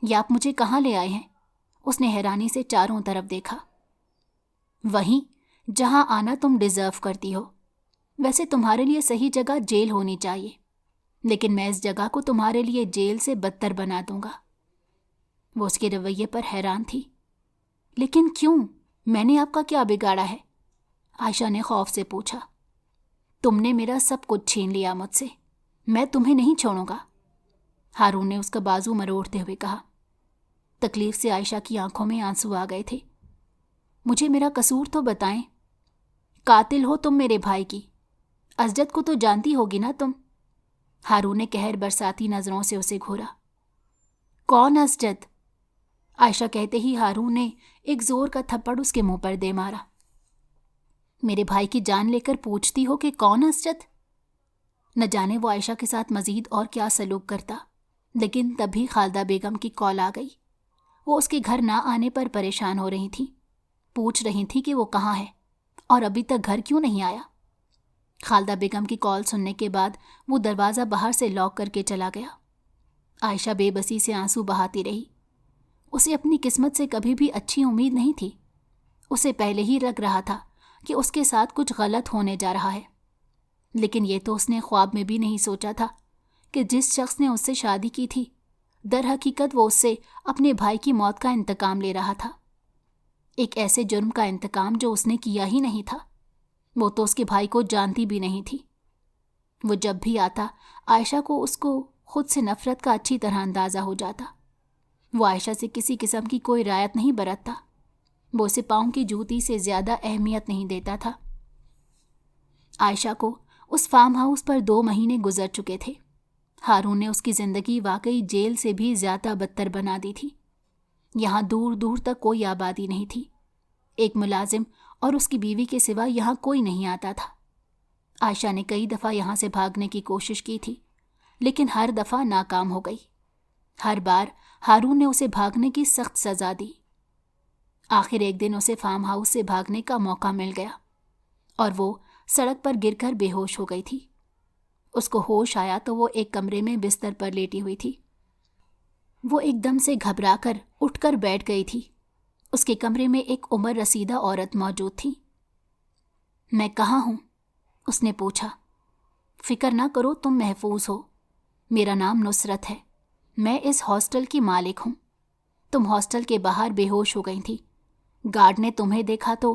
یہ آپ مجھے کہاں لے آئے ہیں؟ اس نے حیرانی سے چاروں طرف دیکھا۔ وہیں جہاں آنا تم ڈیزرو کرتی ہو۔ ویسے تمہارے لیے صحیح جگہ جیل ہونی چاہیے، لیکن میں اس جگہ کو تمہارے لیے جیل سے بدتر بنا دوں گا۔ وہ اس کے رویے پر حیران تھی۔ لیکن کیوں؟ میں نے آپ کا کیا بگاڑا ہے؟ عائشہ نے خوف سے پوچھا۔ تم نے میرا سب کچھ چھین لیا مجھ سے، میں تمہیں نہیں چھوڑوں گا، ہارون نے اس کا بازو مروڑتے ہوئے کہا۔ تکلیف سے عائشہ کی آنکھوں میں آنسو آ گئے تھے۔ مجھے میرا قصور تو بتائیں۔ قاتل ہو تم میرے بھائی کی، اسجد کو تو جانتی ہوگی نا تم؟ ہارون نے قہر برساتی نظروں سے اسے گھورا۔ کون اسجد؟ عائشہ کہتے ہی ہارون نے ایک زور کا تھپڑ اس کے منہ پر دے مارا۔ میرے بھائی کی جان لے کر پوچھتی ہو کہ کون اسجد؟ نہ جانے وہ عائشہ کے ساتھ مزید اور کیا سلوک کرتا، لیکن تبھی خالدہ بیگم کی کال آ گئی۔ وہ اس کے گھر نہ آنے پر پریشان ہو رہی تھی، پوچھ رہی تھی کہ وہ کہاں ہے اور ابھی تک گھر کیوں نہیں آیا۔ خالدہ بیگم کی کال سننے کے بعد وہ دروازہ باہر سے لاک کر کے چلا گیا۔ عائشہ بے بسی سے آنسو بہاتی رہی۔ اسے اپنی قسمت سے کبھی بھی اچھی امید نہیں تھی۔ اسے پہلے ہی لگ رہا تھا کہ اس کے ساتھ کچھ غلط ہونے جا رہا ہے، لیکن یہ تو اس نے خواب میں بھی نہیں سوچا تھا کہ جس شخص نے اس سے شادی کی تھی، در حقیقت وہ اس سے اپنے بھائی کی موت کا انتقام لے رہا تھا، ایک ایسے جرم کا انتقام جو اس نے کیا ہی نہیں تھا۔ وہ تو اس کے بھائی کو جانتی بھی نہیں تھی۔ وہ جب بھی آتا عائشہ کو اس کو خود سے نفرت کا اچھی طرح اندازہ ہو جاتا۔ وہ عائشہ سے کسی قسم کی کوئی رعایت نہیں برتتا، وہ اسے پاؤں کی جوتی سے زیادہ اہمیت نہیں دیتا تھا۔ عائشہ کو اس فارم ہاؤس پر 2 مہینے گزر چکے تھے۔ ہارون نے اس کی زندگی واقعی جیل سے بھی زیادہ بدتر بنا دی تھی۔ یہاں دور دور تک کوئی آبادی نہیں تھی، ایک ملازم اور اس کی بیوی کے سوا یہاں کوئی نہیں آتا تھا۔ عائشہ نے کئی دفعہ یہاں سے بھاگنے کی کوشش کی تھی، لیکن ہر دفعہ ناکام ہو گئی۔ ہر بار ہارون نے اسے بھاگنے کی سخت سزا دی۔ آخر ایک دن اسے فارم ہاؤس سے بھاگنے کا موقع مل گیا اور وہ سڑک پر گر کر بے ہوش ہو گئی تھی۔ اس کو ہوش آیا تو وہ ایک کمرے میں بستر پر لیٹی ہوئی تھی۔ وہ ایک دم سے گھبرا کر اٹھ کر بیٹھ گئی تھی۔ اس کے کمرے میں ایک عمر رسیدہ عورت موجود تھی۔ میں کہاں ہوں؟ اس نے پوچھا۔ فکر نہ کرو، تم محفوظ ہو۔ میرا نام نصرت ہے، میں اس ہاسٹل کی مالک ہوں۔ تم ہاسٹل کے باہر بے ہوش ہو گئی تھی، گارڈ نے تمہیں دیکھا تو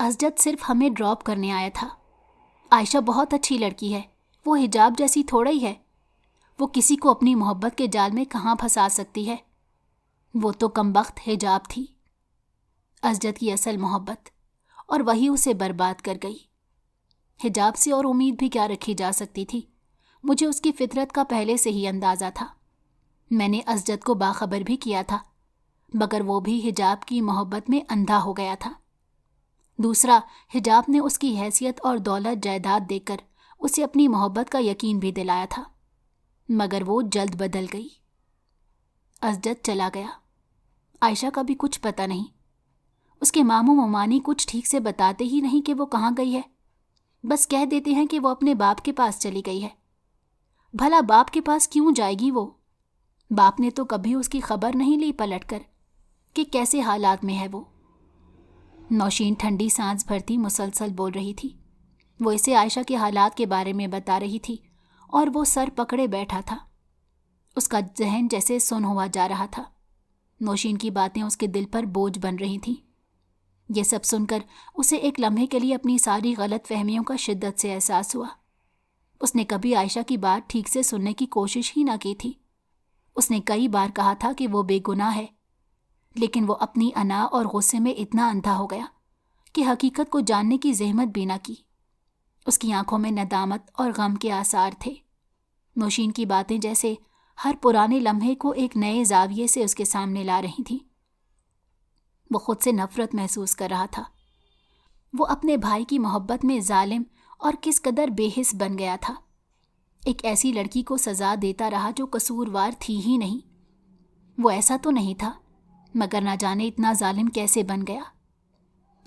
اسجد صرف ہمیں ڈراپ کرنے آیا تھا۔ عائشہ بہت اچھی لڑکی ہے، وہ حجاب جیسی تھوڑا ہی ہے، وہ کسی کو اپنی محبت کے جال میں کہاں پھنسا سکتی ہے؟ وہ تو کمبخت حجاب تھی، اسجد کی اصل محبت، اور وہی اسے برباد کر گئی۔ حجاب سے اور امید بھی کیا رکھی جا سکتی تھی؟ مجھے اس کی فطرت کا پہلے سے ہی اندازہ تھا۔ میں نے اسجد کو باخبر بھی کیا تھا، مگر وہ بھی حجاب کی محبت میں اندھا ہو گیا تھا۔ دوسرا، حجاب نے اس کی حیثیت اور دولت جائیداد دیکھ کر اسے اپنی محبت کا یقین بھی دلایا تھا، مگر وہ جلد بدل گئی۔ اسجد چلا گیا۔ عائشہ کا بھی کچھ پتہ نہیں۔ اس کے ماموں ممانی کچھ ٹھیک سے بتاتے ہی نہیں کہ وہ کہاں گئی ہے، بس کہہ دیتے ہیں کہ وہ اپنے باپ کے پاس چلی گئی ہے۔ بھلا باپ کے پاس کیوں جائے گی وہ؟ باپ نے تو کبھی اس کی خبر نہیں لی پلٹ کر کہ کیسے حالات میں ہے وہ۔ نوشین ٹھنڈی سانس بھرتی مسلسل بول رہی تھی۔ وہ اسے عائشہ کے حالات کے بارے میں بتا رہی تھی اور وہ سر پکڑے بیٹھا تھا۔ اس کا ذہن جیسے سن ہوا جا رہا تھا۔ نوشین کی باتیں اس کے دل پر بوجھ بن رہی تھیں۔ یہ سب سن کر اسے ایک لمحے کے لیے اپنی ساری غلط فہمیوں کا شدت سے احساس ہوا۔ اس نے کبھی عائشہ کی بات ٹھیک سے سننے کی کوشش ہی نہ کی تھی۔ اس نے کئی بار کہا تھا کہ وہ بے گناہ ہے، لیکن وہ اپنی انا اور غصے میں اتنا اندھا ہو گیا کہ حقیقت کو جاننے کی زحمت بھی نہ کی۔ اس کی آنکھوں میں ندامت اور غم کے آثار تھے۔ نوشین کی باتیں جیسے ہر پرانے لمحے کو ایک نئے زاویے سے اس کے سامنے لا رہی تھیں۔ وہ خود سے نفرت محسوس کر رہا تھا۔ وہ اپنے بھائی کی محبت میں ظالم اور کس قدر بے حس بن گیا تھا۔ ایک ایسی لڑکی کو سزا دیتا رہا جو قصوروار تھی ہی نہیں۔ وہ ایسا تو نہیں تھا، مگر نہ جانے اتنا ظالم کیسے بن گیا۔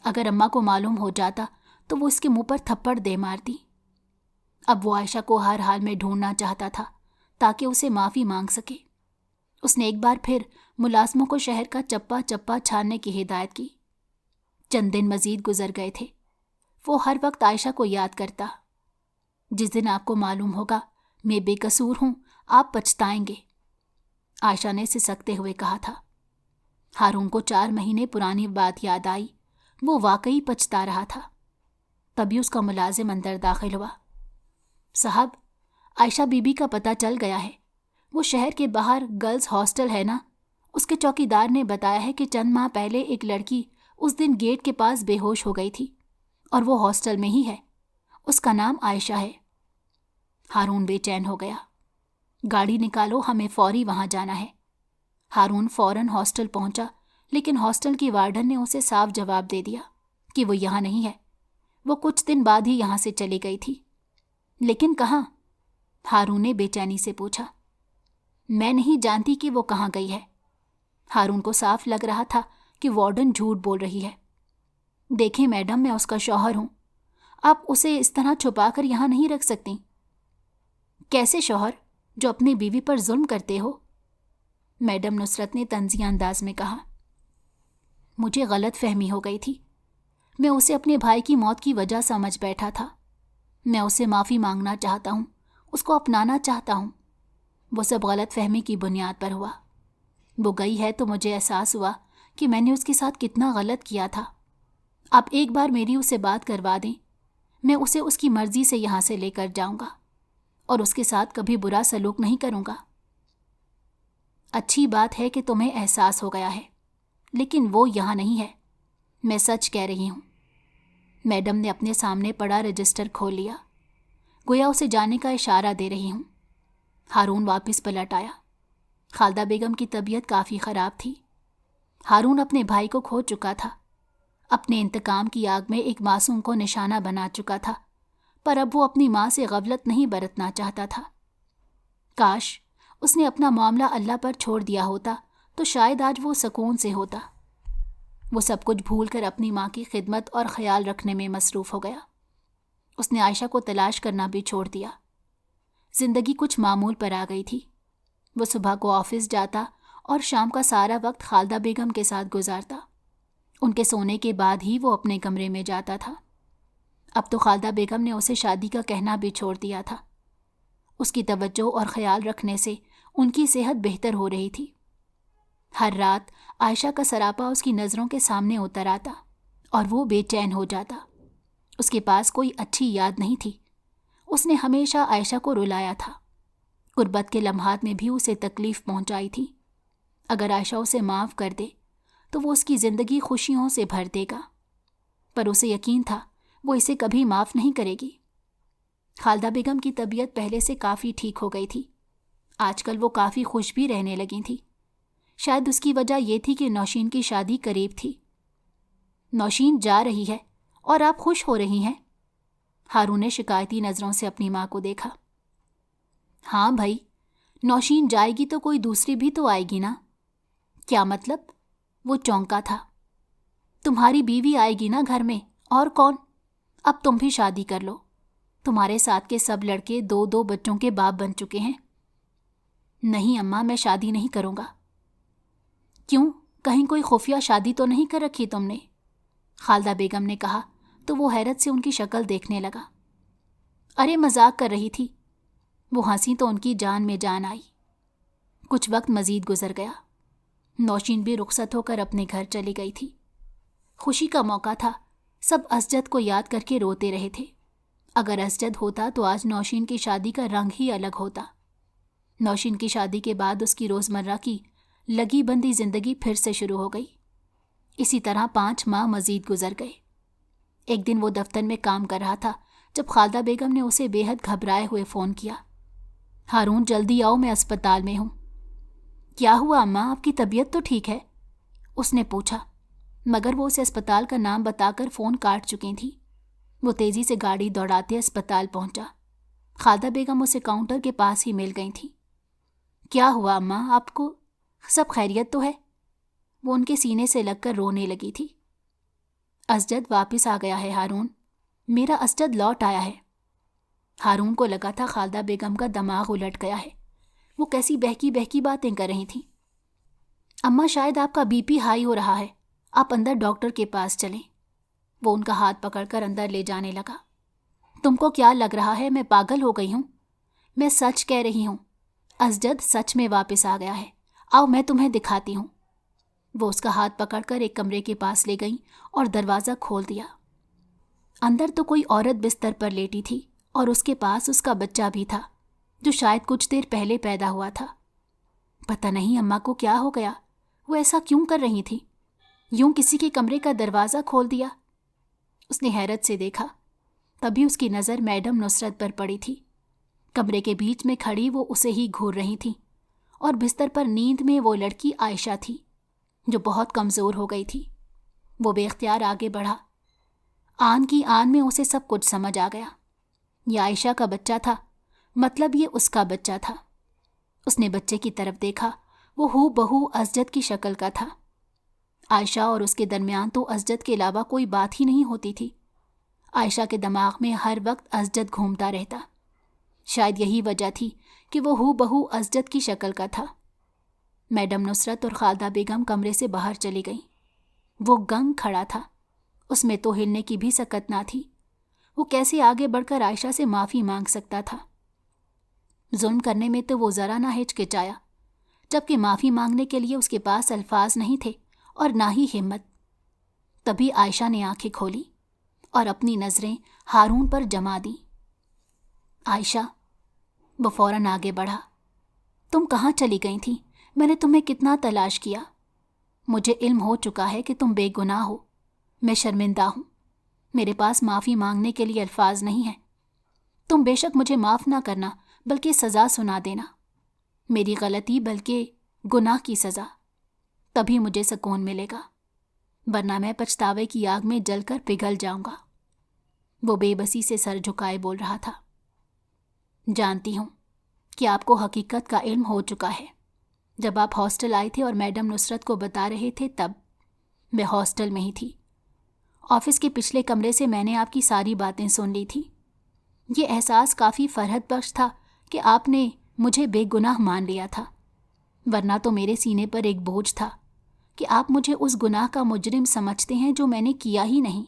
اگر اماں کو معلوم ہو جاتا تو وہ اس کے منہ پر تھپڑ دے مارتی۔ اب وہ عائشہ کو ہر حال میں ڈھونڈنا چاہتا تھا تاکہ اسے معافی مانگ سکے۔ اس نے ایک بار پھر ملازموں کو شہر کا چپا چپا چھاننے کی ہدایت کی۔ چند دن مزید گزر گئے تھے۔ وہ ہر وقت عائشہ کو یاد کرتا۔ جس دن آپ کو معلوم ہوگا میں بے قصور ہوں، آپ پچھتائیں گے، عائشہ نے سسکتے ہوئے کہا تھا۔ ہارون کو 4 مہینے پرانی بات یاد آئی۔ وہ واقعی پچھتا رہا تھا۔ تبھی اس کا ملازم اندر داخل ہوا۔ صاحب، عائشہ بی بی کا پتہ چل گیا ہے۔ وہ شہر کے باہر گرلز ہاسٹل ہے نا، اس کے چوکیدار نے بتایا ہے کہ چند ماہ پہلے ایک لڑکی اس دن گیٹ کے پاس بے ہوش ہو گئی تھی اور وہ ہاسٹل میں ہی ہے۔ اس کا نام عائشہ ہے۔ ہارون بے چین ہو گیا۔ گاڑی نکالو، ہمیں فوری وہاں جانا ہے۔ ہارون فوراً ہاسٹل پہنچا، لیکن ہاسٹل کی وارڈن نے اسے صاف جواب دے دیا کہ وہ یہاں نہیں ہے۔ وہ کچھ دن بعد ہی یہاں سے چلی گئی تھی۔ لیکن کہاں؟ ہارون نے بے چینی سے پوچھا۔ میں نہیں جانتی کہ وہ کہاں گئی ہے۔ ہارون کو صاف لگ رہا تھا کہ وارڈن جھوٹ بول رہی ہے۔ دیکھیں میڈم، میں اس کا شوہر ہوں، آپ اسے اس طرح چھپا کر یہاں نہیں رکھ سکتی۔ کیسے شوہر جو اپنی بیوی پر ظلم کرتے ہو؟ میڈم نصرت نے طنزیہ انداز میں کہا۔ مجھے غلط فہمی ہو گئی تھی۔ میں اسے اپنے بھائی کی موت کی وجہ سمجھ بیٹھا تھا۔ میں اسے معافی مانگنا چاہتا ہوں، اس کو اپنانا چاہتا ہوں۔ وہ سب غلط فہمی کی بنیاد پر ہوا۔ وہ گئی ہے تو مجھے احساس ہوا کہ میں نے اس کے ساتھ کتنا غلط کیا تھا۔ آپ ایک بار میری اسے بات کروا دیں، میں اسے اس کی مرضی سے یہاں سے لے کر جاؤں گا اور اس کے ساتھ کبھی برا سلوک نہیں کروں گا۔ اچھی بات ہے کہ تمہیں احساس ہو گیا ہے، لیکن وہ یہاں نہیں ہے، میں سچ کہہ رہی ہوں۔ میڈم نے اپنے سامنے پڑا رجسٹر کھول لیا، گویا اسے جانے کا اشارہ دے رہی ہوں۔ ہارون واپس پلٹ آیا۔ خالدہ بیگم کی طبیعت کافی خراب تھی۔ ہارون اپنے بھائی کو کھو چکا تھا، اپنے انتقام کی آگ میں ایک معصوم کو نشانہ بنا چکا تھا، پر اب وہ اپنی ماں سے غفلت نہیں برتنا چاہتا تھا۔ کاش اس نے اپنا معاملہ اللہ پر چھوڑ دیا ہوتا تو شاید آج وہ سکون سے ہوتا۔ وہ سب کچھ بھول کر اپنی ماں کی خدمت اور خیال رکھنے میں مصروف ہو گیا۔ اس نے عائشہ کو تلاش کرنا بھی چھوڑ دیا۔ زندگی کچھ معمول پر آ گئی تھی۔ وہ صبح کو آفس جاتا اور شام کا سارا وقت خالدہ بیگم کے ساتھ گزارتا۔ ان کے سونے کے بعد ہی وہ اپنے کمرے میں جاتا تھا۔ اب تو خالدہ بیگم نے اسے شادی کا کہنا بھی چھوڑ دیا تھا۔ اس کی توجہ اور خیال رکھنے سے ان کی صحت بہتر ہو رہی تھی۔ ہر رات عائشہ کا سراپا اس کی نظروں کے سامنے اتر آتا اور وہ بے چین ہو جاتا۔ اس کے پاس کوئی اچھی یاد نہیں تھی۔ اس نے ہمیشہ عائشہ کو رلایا تھا، غربت کے لمحات میں بھی اسے تکلیف پہنچائی تھی۔ اگر عائشہ اسے معاف کر دے تو وہ اس کی زندگی خوشیوں سے بھر دے گا، پر اسے یقین تھا وہ اسے کبھی معاف نہیں کرے گی۔ خالدہ بیگم کی طبیعت پہلے سے کافی ٹھیک ہو گئی تھی۔ آج کل وہ کافی خوش بھی رہنے لگی تھی۔ شاید اس کی وجہ یہ تھی کہ نوشین کی شادی قریب تھی۔ نوشین جا رہی ہے اور آپ خوش ہو رہی ہیں؟ ہارون نے شکایتی نظروں سے اپنی ماں کو دیکھا۔ ہاں بھائی، نوشین جائے گی تو کوئی دوسری بھی تو آئے گی نا۔ کیا مطلب؟ وہ چونکا تھا۔ تمہاری بیوی آئے گی نا گھر میں، اور کون؟ اب تم بھی شادی کر لو۔ تمہارے ساتھ کے سب لڑکے 2 بچوں کے باپ بن چکے ہیں۔ نہیں اماں، میں شادی نہیں کروں گا۔ کیوں؟ کہیں کوئی خفیہ شادی تو نہیں کر رکھی تم نے؟ خالدہ بیگم نے کہا تو وہ حیرت سے ان کی شکل دیکھنے لگا۔ ارے مذاق کر رہی تھی۔ وہ ہنسی تو ان کی جان میں جان آئی۔ کچھ وقت مزید گزر گیا۔ نوشین بھی رخصت ہو کر اپنے گھر چلی گئی تھی۔ خوشی کا موقع تھا، سب اسجد کو یاد کر کے روتے رہے تھے۔ اگر اسجد ہوتا تو آج نوشین کی شادی کا رنگ ہی الگ ہوتا۔ نوشین کی شادی کے بعد اس کی روزمرہ کی لگی بندی زندگی پھر سے شروع ہو گئی۔ اسی طرح 5 ماہ مزید گزر گئے۔ ایک دن وہ دفتر میں کام کر رہا تھا جب خالدہ بیگم نے اسے بے حد گھبرائے ہوئے فون کیا۔ ہارون جلدی آؤ، میں اسپتال میں ہوں۔ کیا ہوا اماں، آپ کی طبیعت تو ٹھیک ہے؟ اس نے پوچھا، مگر وہ اسے اسپتال کا نام بتا کر فون کاٹ چکی تھی۔ وہ تیزی سے گاڑی دوڑاتے اسپتال پہنچا۔ خالدہ بیگم اسے کاؤنٹر کے پاس ہی مل گئی تھی۔ کیا ہوا اماں، آپ کو سب خیریت تو ہے؟ وہ ان کے سینے سے لگ کر رونے لگی تھی۔ اسجد واپس آ گیا ہے ہارون، میرا اسجد لوٹ آیا ہے۔ ہارون کو لگا تھا خالدہ بیگم کا دماغ الٹ گیا ہے۔ وہ کیسی بہکی بہکی باتیں کر رہی تھیں۔ اماں شاید آپ کا بی پی ہائی ہو رہا ہے، آپ اندر ڈاکٹر کے پاس چلیں۔ وہ ان کا ہاتھ پکڑ کر اندر لے جانے لگا۔ تم کو کیا لگ رہا ہے میں پاگل ہو گئی ہوں؟ میں سچ کہہ رہی ہوں، اسجد سچ میں واپس آ گیا ہے۔ آؤ میں تمہیں دکھاتی ہوں۔ وہ اس کا ہاتھ پکڑ کر ایک کمرے کے پاس لے گئیں اور دروازہ کھول دیا۔ اندر تو کوئی عورت بستر پر لیٹی تھی اور اس کے پاس اس کا بچہ بھی تھا جو شاید کچھ دیر پہلے پیدا ہوا تھا۔ پتہ نہیں اماں کو کیا ہو گیا، وہ ایسا کیوں کر رہی تھی؟ یوں کسی کے کمرے کا دروازہ کھول دیا؟ اس نے حیرت سے دیکھا۔ تبھی اس کی نظر میڈم نصرت پر پڑی تھی۔ کمرے کے بیچ میں کھڑی وہ اسے ہی گھور رہی تھی، اور بستر پر نیند میں وہ لڑکی عائشہ تھی جو بہت کمزور ہو گئی تھی۔ وہ بے اختیار آگے بڑھا۔ آن کی آن میں اسے سب کچھ سمجھ آ گیا۔ یہ عائشہ کا بچہ تھا، مطلب یہ اس کا بچہ تھا۔ اس نے بچے کی طرف دیکھا، وہ ہو بہو اسجد کی شکل کا تھا۔ عائشہ اور اس کے درمیان تو اسجد کے علاوہ کوئی بات ہی نہیں ہوتی تھی۔ عائشہ کے دماغ میں ہر وقت اسجد گھومتا رہتا۔ شاید یہی وجہ تھی کہ وہ ہو بہو اسجد کی شکل کا تھا۔ میڈم نصرت اور خالدہ بیگم کمرے سے باہر چلی گئیں۔ وہ گنگ کھڑا تھا، اس میں تو ہلنے کی بھی سکت نہ تھی۔ وہ کیسے آگے بڑھ کر عائشہ سے معافی مانگ سکتا تھا؟ ظلم کرنے میں تو وہ ذرا نہ ہچکچایا، جبکہ معافی مانگنے کے لیے اس کے پاس الفاظ نہیں تھے اور نہ ہی ہمت۔ تبھی عائشہ نے آنکھیں کھولی اور اپنی نظریں ہارون پر جما دیں۔ عائشہ، وہ فوراً آگے بڑھا۔ تم کہاں چلی گئی تھی؟ میں نے تمہیں کتنا تلاش کیا۔ مجھے علم ہو چکا ہے کہ تم بے گناہ ہو۔ میں شرمندہ ہوں، میرے پاس معافی مانگنے کے لیے الفاظ نہیں ہیں۔ تم بے شک مجھے معاف نہ کرنا بلکہ سزا سنا دینا، میری غلطی بلکہ گناہ کی سزا، تبھی مجھے سکون ملے گا، ورنہ میں پچھتاوے کی آگ میں جل کر پگھل جاؤں گا۔ وہ بے بسی سے سر جھکائے بول رہا تھا۔ جانتی ہوں کہ آپ کو حقیقت کا علم ہو چکا ہے۔ جب آپ ہاسٹل آئے تھے اور میڈم نصرت کو بتا رہے تھے تب میں ہاسٹل میں ہی تھی۔ آفس کے پچھلے کمرے سے میں نے آپ کی ساری باتیں سن لی تھی۔ یہ احساس کافی فرحت بخش تھا کہ آپ نے مجھے بے گناہ مان لیا تھا، ورنہ تو میرے سینے پر ایک بوجھ تھا کہ آپ مجھے اس گناہ کا مجرم سمجھتے ہیں جو میں نے کیا ہی نہیں۔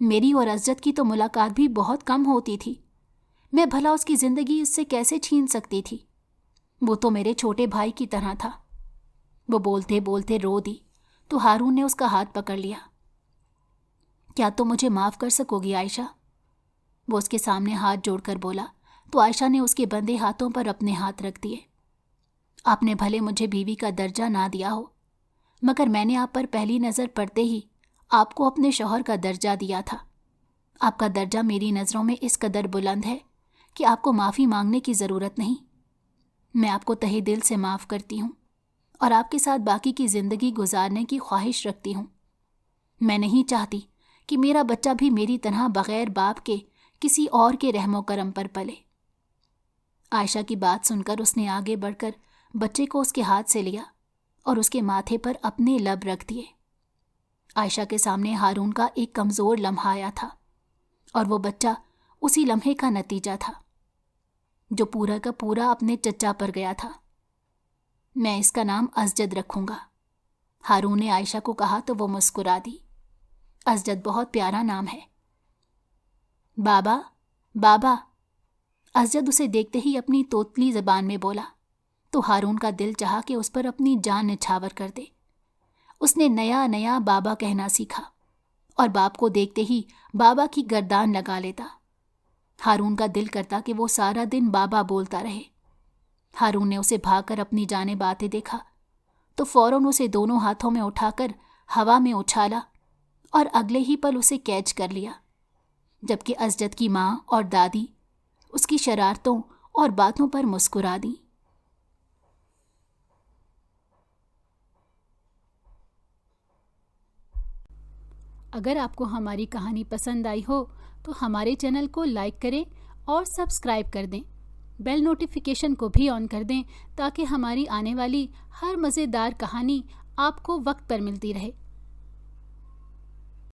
میری اور اسجد کی تو ملاقات بھی بہت کم ہوتی تھی، میں بھلا اس کی زندگی اس سے کیسے چھین سکتی تھی؟ وہ تو میرے چھوٹے بھائی کی طرح تھا۔ وہ بولتے بولتے رو دی تو ہارون نے اس کا ہاتھ پکڑ لیا۔ کیا تم مجھے معاف کر سکو گی عائشہ؟ وہ اس کے سامنے ہاتھ جوڑ کر بولا تو عائشہ نے اس کے بندے ہاتھوں پر اپنے ہاتھ رکھ دیے۔ آپ نے بھلے مجھے بیوی کا درجہ نہ دیا ہو، مگر میں نے آپ پر پہلی نظر پڑتے ہی آپ کو اپنے شوہر کا درجہ دیا تھا۔ آپ کا درجہ میری نظروں میں اس قدر بلند ہے کہ آپ کو معافی مانگنے کی ضرورت نہیں۔ میں آپ کو تہہ دل سے معاف کرتی ہوں اور آپ کے ساتھ باقی کی زندگی گزارنے کی خواہش رکھتی ہوں۔ میں نہیں چاہتی کہ میرا بچہ بھی میری طرح بغیر باپ کے کسی اور کے رحم و کرم پر پلے۔ عائشہ کی بات سن کر اس نے آگے بڑھ کر بچے کو اس کے ہاتھ سے لیا اور اس کے ماتھے پر اپنے لب رکھ دیے۔ عائشہ کے سامنے ہارون کا ایک کمزور لمحہ آیا تھا اور وہ بچہ اسی لمحے کا نتیجہ تھا جو پورا کا پورا اپنے چچا پر گیا تھا۔ میں اس کا نام ازجد رکھوں گا، ہارون نے عائشہ کو کہا تو وہ مسکرا دی۔ ازجد بہت پیارا نام ہے۔ بابا بابا، ازجد اسے دیکھتے ہی اپنی توتلی زبان میں بولا تو ہارون کا دل چاہا کہ اس پر اپنی جان نچھاور کر دے۔ اس نے نیا نیا بابا کہنا سیکھا اور باپ کو دیکھتے ہی بابا کی گردان لگا لیتا۔ ہارون کا دل کرتا کہ وہ سارا دن بابا بولتا رہے۔ ہارون نے اسے بھاگ کر اپنی جانب آتے دیکھا تو فوراً اسے دونوں ہاتھوں میں اٹھا کر ہوا میں اچھالا اور اگلے ہی پل اسے کیچ کر لیا، جبکہ ازجد کی ماں اور دادی اس کی شرارتوں اور باتوں پر مسکرا دیں۔ اگر آپ کو ہماری کہانی پسند آئی ہو تو ہمارے چینل کو لائک کریں اور سبسکرائب کر دیں۔ بیل نوٹیفیکیشن کو بھی آن کر دیں تاکہ ہماری آنے والی ہر مزیدار کہانی آپ کو وقت پر ملتی رہے۔